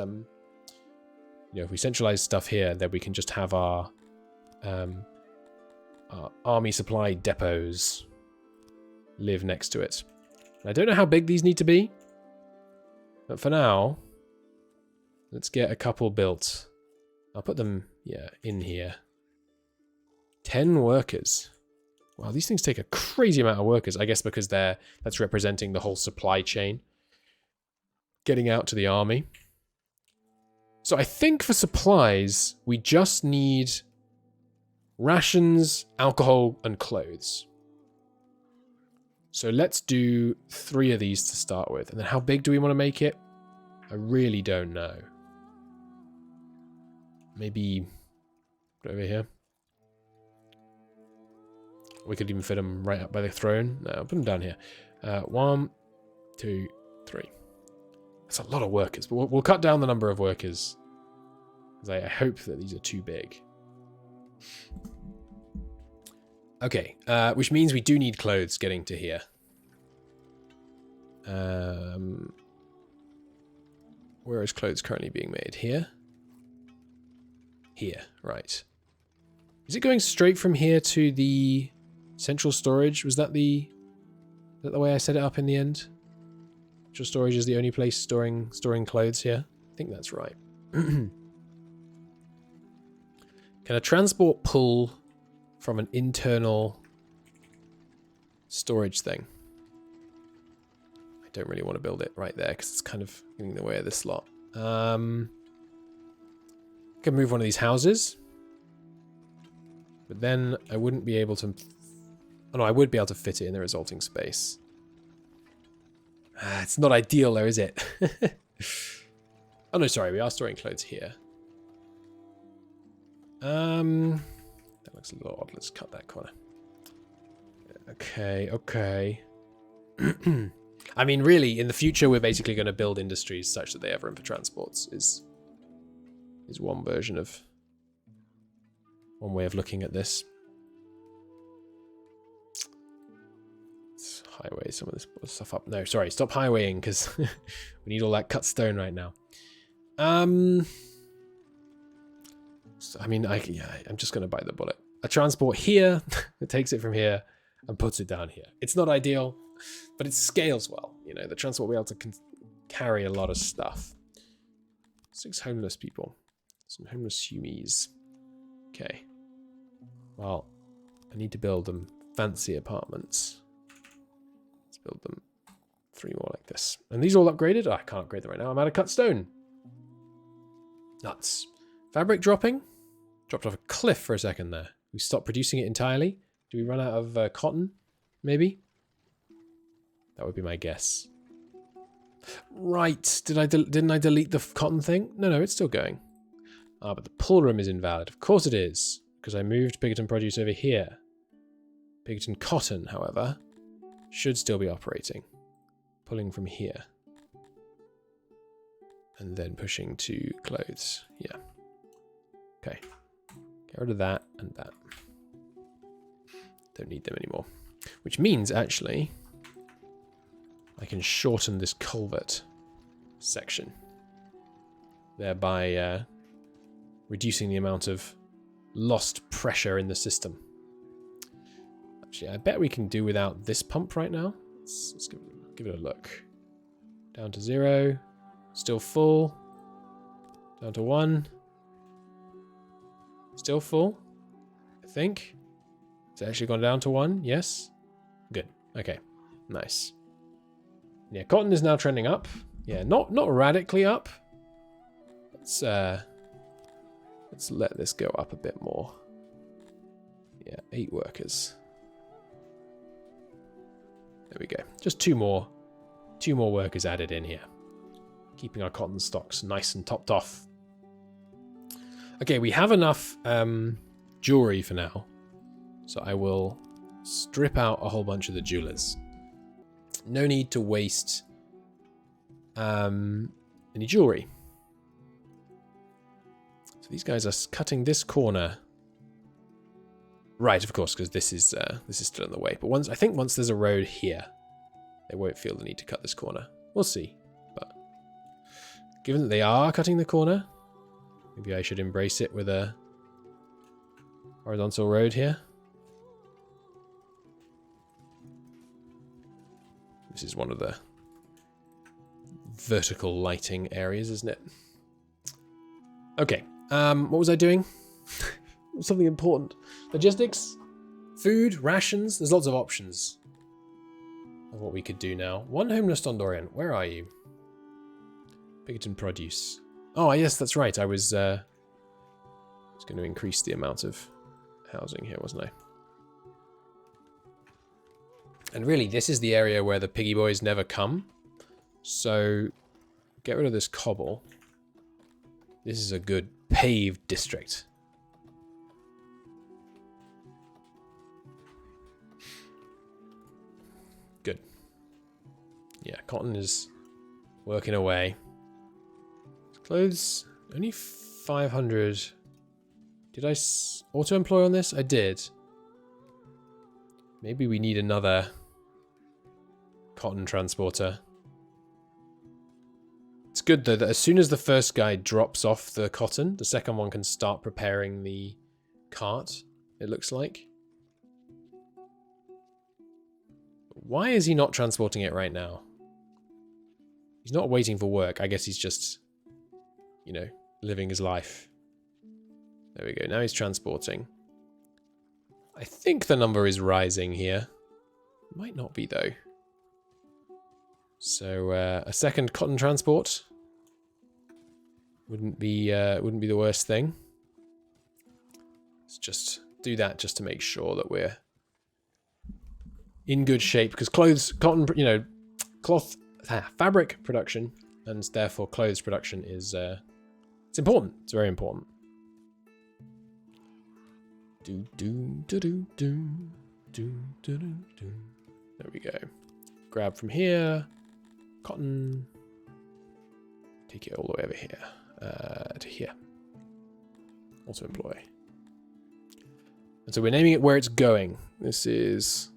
if we centralize stuff here, then we can just have our army supply depots live next to it. I don't know how big these need to be, but for now, let's get a couple built. I'll put them, in here. 10 workers. Wow, these things take a crazy amount of workers, I guess because that's representing the whole supply chain getting out to the army. So I think for supplies, we just need rations, alcohol, and clothes. So let's do 3 of these to start with. And then how big do we want to make it? I really don't know. Maybe over here. We could even fit them right up by the throne. No, I'll put them down here. 1, 2, 3. That's a lot of workers, but we'll cut down the number of workers. Because I hope that these are too big. Okay, which means we do need clothes getting to here. Where is clothes currently being made? Here? Here, right. Is it going straight from here to the central storage? Was that the way I set it up in the end? Central storage is the only place storing clothes here? I think that's right. Can a transport pull from an internal storage thing? I don't really want to build it right there because it's kind of getting in the way of this slot. I can move one of these houses. But then I wouldn't be able to... Oh no, I would be able to fit it in the resulting space. It's not ideal though, is it? Oh no, sorry, we are storing clothes here. That looks a little odd. Let's cut that corner. Okay. I mean, really, in the future, we're basically going to build industries such that they have room for transports. Is one version of... One way of looking at this. Let's highway some of this stuff up. No, sorry, stop highwaying because we need all that cut stone right now. So, I mean, I'm just going to bite the bullet. A transport here that takes it from here, and puts it down here. It's not ideal, but it scales well. You know, the transport will be able to carry a lot of stuff. 6 homeless people. Some homeless humies. Okay. Well, I need to build them fancy apartments. Let's build them 3 more like this. And these all upgraded? Oh, I can't upgrade them right now. I'm out of cut stone. Nuts. Fabric dropping? Dropped off a cliff for a second there. We stopped producing it entirely. Do we run out of cotton? Maybe? That would be my guess. Right. Didn't I delete the cotton thing? No, it's still going. Ah, but the pull room is invalid. Of course it is. Because I moved Piggeton produce over here. Piggeton cotton, however, should still be operating. Pulling from here. And then pushing to clothes. Yeah. Okay. Get rid of that and that. Don't need them anymore. Which means, actually, I can shorten this culvert section. Thereby reducing the amount of lost pressure in the system. Actually, I bet we can do without this pump right now. Let's give it a look. Down to 0. Still full. Down to 1. Still full. I think. It's actually gone down to 1. Yes. Good. Okay. Nice. Yeah, cotton is now trending up. Yeah, not radically up. Let's let this go up a bit more. Yeah, 8 workers. There we go. Just 2 more workers added in here. Keeping our cotton stocks nice and topped off. Okay, we have enough jewelry for now. So I will strip out a whole bunch of the jewelers. No need to waste any jewelry. So these guys are cutting this corner. Right, of course, because this is still in the way. But I think once there's a road here, they won't feel the need to cut this corner. We'll see. But given that they are cutting the corner, maybe I should embrace it with a horizontal road here. This is one of the vertical lighting areas, isn't it? Okay. What was I doing? Something important. Logistics? Food? Rations? There's lots of options of what we could do now. 1 homeless Dundorian. Where are you? Piggeton produce. Oh, yes, that's right. I was going to increase the amount of housing here, wasn't I? And really, this is the area where the piggy boys never come. So, get rid of this cobble. This is a good paved district. Good. Yeah, cotton is working away. Clothes, only 500. Did I auto-employ on this? I did. Maybe we need another cotton transporter. It's good though that as soon as the first guy drops off the cotton, the second one can start preparing the cart, it looks like. Why is he not transporting it right now? He's not waiting for work. I guess he's just, you know, living his life. There we go. Now he's transporting. I think the number is rising here. Might not be though. So a second cotton transport wouldn't be the worst thing. Let's just do that just to make sure that we're in good shape, because fabric production and therefore clothes production is it's important. It's very important. There we go. Grab from here. Cotton. Take it all the way over here. To here. Also employ. And so we're naming it where it's going. This is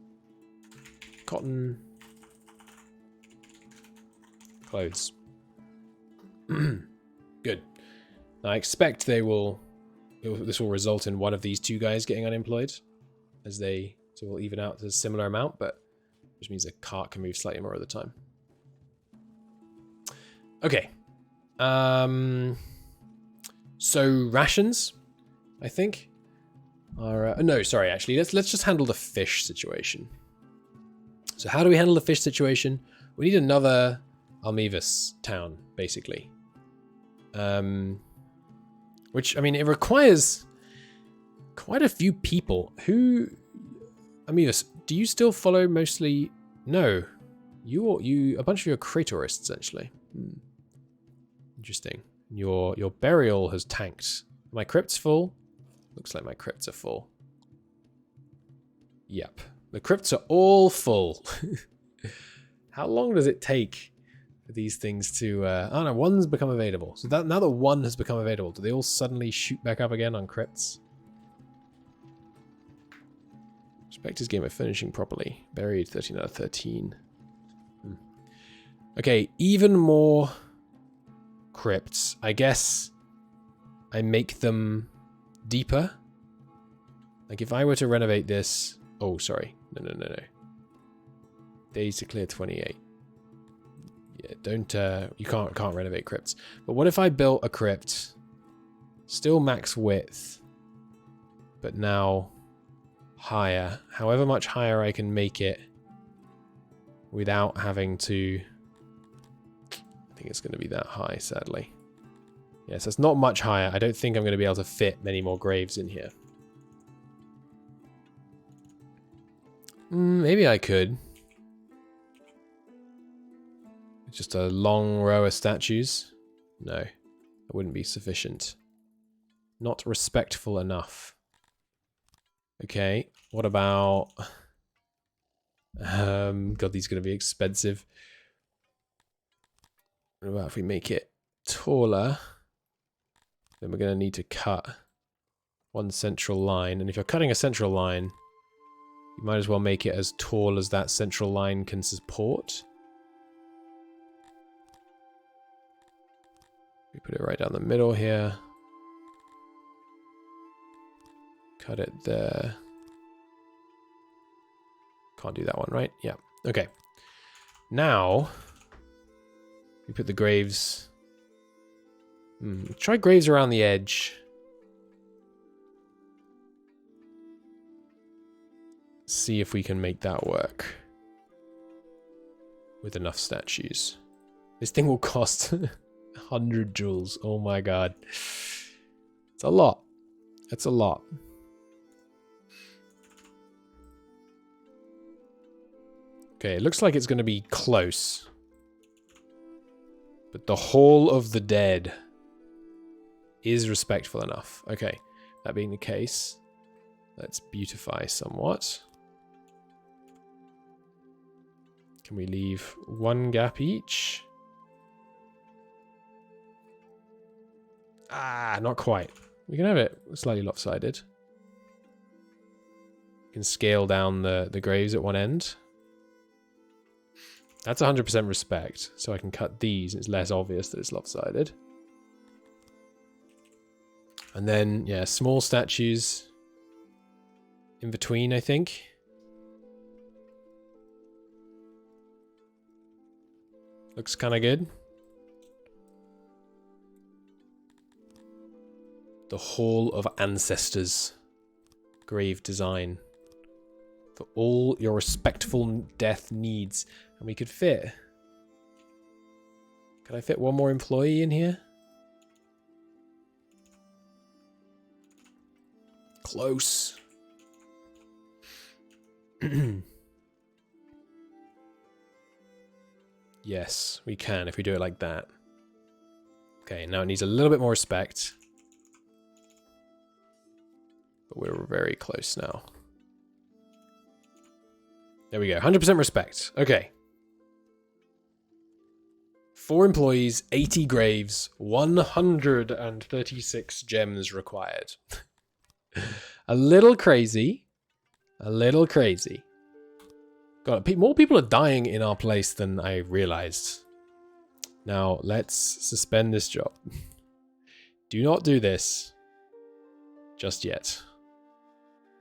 cotton. Clothes. Good. Now I expect this will result in one of these 2 guys getting unemployed as they So we'll even out to a similar amount, but which means the cart can move slightly more of the time. Okay. So rations, I think. Are, no, sorry, actually, let's just handle the fish situation. So how do we handle the fish situation? We need another Almivus town, basically. Which, I mean, it requires quite a few people. Who... Almivus, do you still follow mostly... No. You a bunch of you are Kratorists, actually. Interesting. Your burial has tanked. My crypt's full? Looks like my crypts are full. Yep. The crypts are all full. How long does it take for these things to... oh no, one's become available. So now that one has become available, do they all suddenly shoot back up again on crypts? Respect his game of finishing properly. Buried 13 out of 13. Okay, even more crypts. I guess I make them deeper. Like if I were to renovate this... Oh, sorry. No. Days to clear 28. Yeah, don't... you can't renovate crypts. But what if I built a crypt? Still max width. But now higher. However much higher I can make it without having to... I think it's going to be that high, sadly. Yes, it's not much higher. I don't think I'm going to be able to fit many more graves in here. Maybe I could. Just a long row of statues? No, that wouldn't be sufficient. Not respectful enough. Okay, what about... God, these are going to be expensive. What about if we make it taller? Then we're going to need to cut one central line. And if you're cutting a central line, you might as well make it as tall as that central line can support. We put it right down the middle here. Cut it there. Can't do that one, right? Yeah. Okay. Now, we put the graves... try graves around the edge. See if we can make that work. With enough statues. This thing will cost 100 jewels. Oh my god. It's a lot. It's a lot. Okay, it looks like it's going to be close. But the Hall of the Dead is respectful enough. Okay, that being the case, let's beautify somewhat. Can we leave one gap each? Ah, not quite. We can have it slightly lopsided. We can scale down the graves at one end. That's 100% respect, so I can cut these. It's less obvious that it's lopsided. And then, yeah, small statues in between, I think. Looks kind of good. The Hall of Ancestors. Grave design. For all your respectful death needs. And we could fit... Can I fit one more employee in here? Close. Yes, we can if we do it like that. Okay, now it needs a little bit more respect. But we're very close now. There we go, 100% respect. Okay. 4 employees, 80 graves, 136 gems required. A little crazy. A little crazy. God, more people are dying in our place than I realized. Now, let's suspend this job. Do not do this just yet.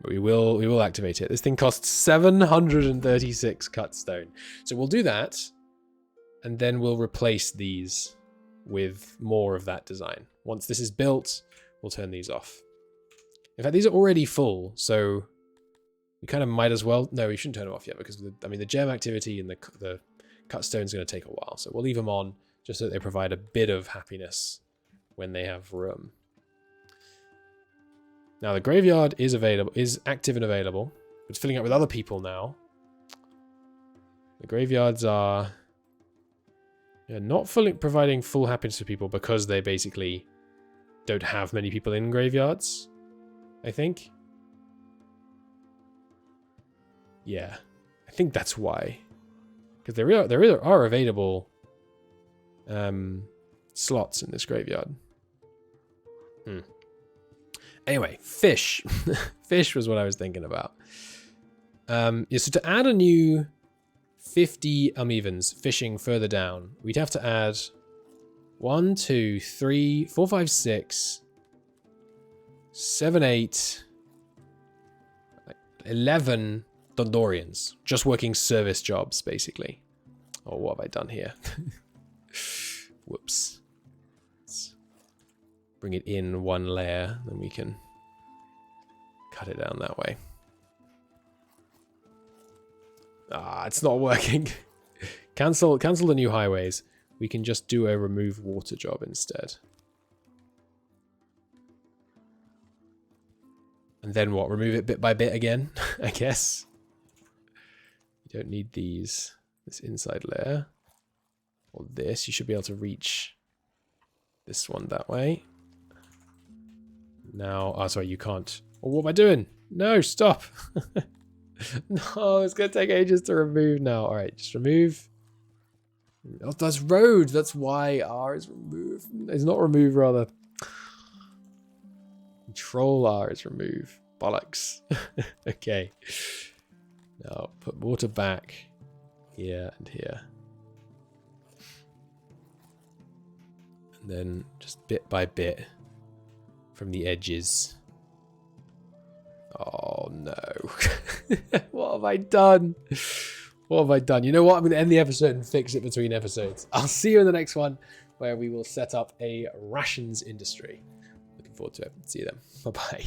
But we will activate it. This thing costs 736 cut stone. So we'll do that, and then we'll replace these with more of that design. Once this is built, we'll turn these off. In fact, these are already full, so we kind of might as well... No, we shouldn't turn them off yet, because the gem activity and the cut stone is going to take a while. So we'll leave them on, just so that they provide a bit of happiness when they have room. Now the graveyard is active and available. It's filling up with other people now. The graveyards are not providing full happiness for people because they basically don't have many people in graveyards, I think. Yeah, I think that's why. Because there are available slots in this graveyard. Anyway, fish. Fish was what I was thinking about. Yeah, so to add a new 50 unevens fishing further down, we'd have to add 1, 2, 3, 4, 5, 6, 7, 8, 11 Dundorians. Just working service jobs, basically. Oh, what have I done here? Whoops. Bring it in one layer, then we can cut it down that way. Ah, it's not working. Cancel the new highways. We can just do a remove water job instead. And then what? Remove it bit by bit again, I guess. You don't need this inside layer. Or this. You should be able to reach this one that way. Now, oh, sorry, you can't. Oh, what am I doing? No, stop. No, it's going to take ages to remove now. All right, just remove. Oh, that's road. That's why R is remove. It's not remove, rather. Control R is remove. Bollocks. Okay. Now, put water back here and here. And then just bit by bit from the edges. Oh no. What have I done? What have I done? You know what? I'm going to end the episode and fix it between episodes. I'll see you in the next one where we will set up a rations industry. Looking forward to it. See you then. Bye-bye.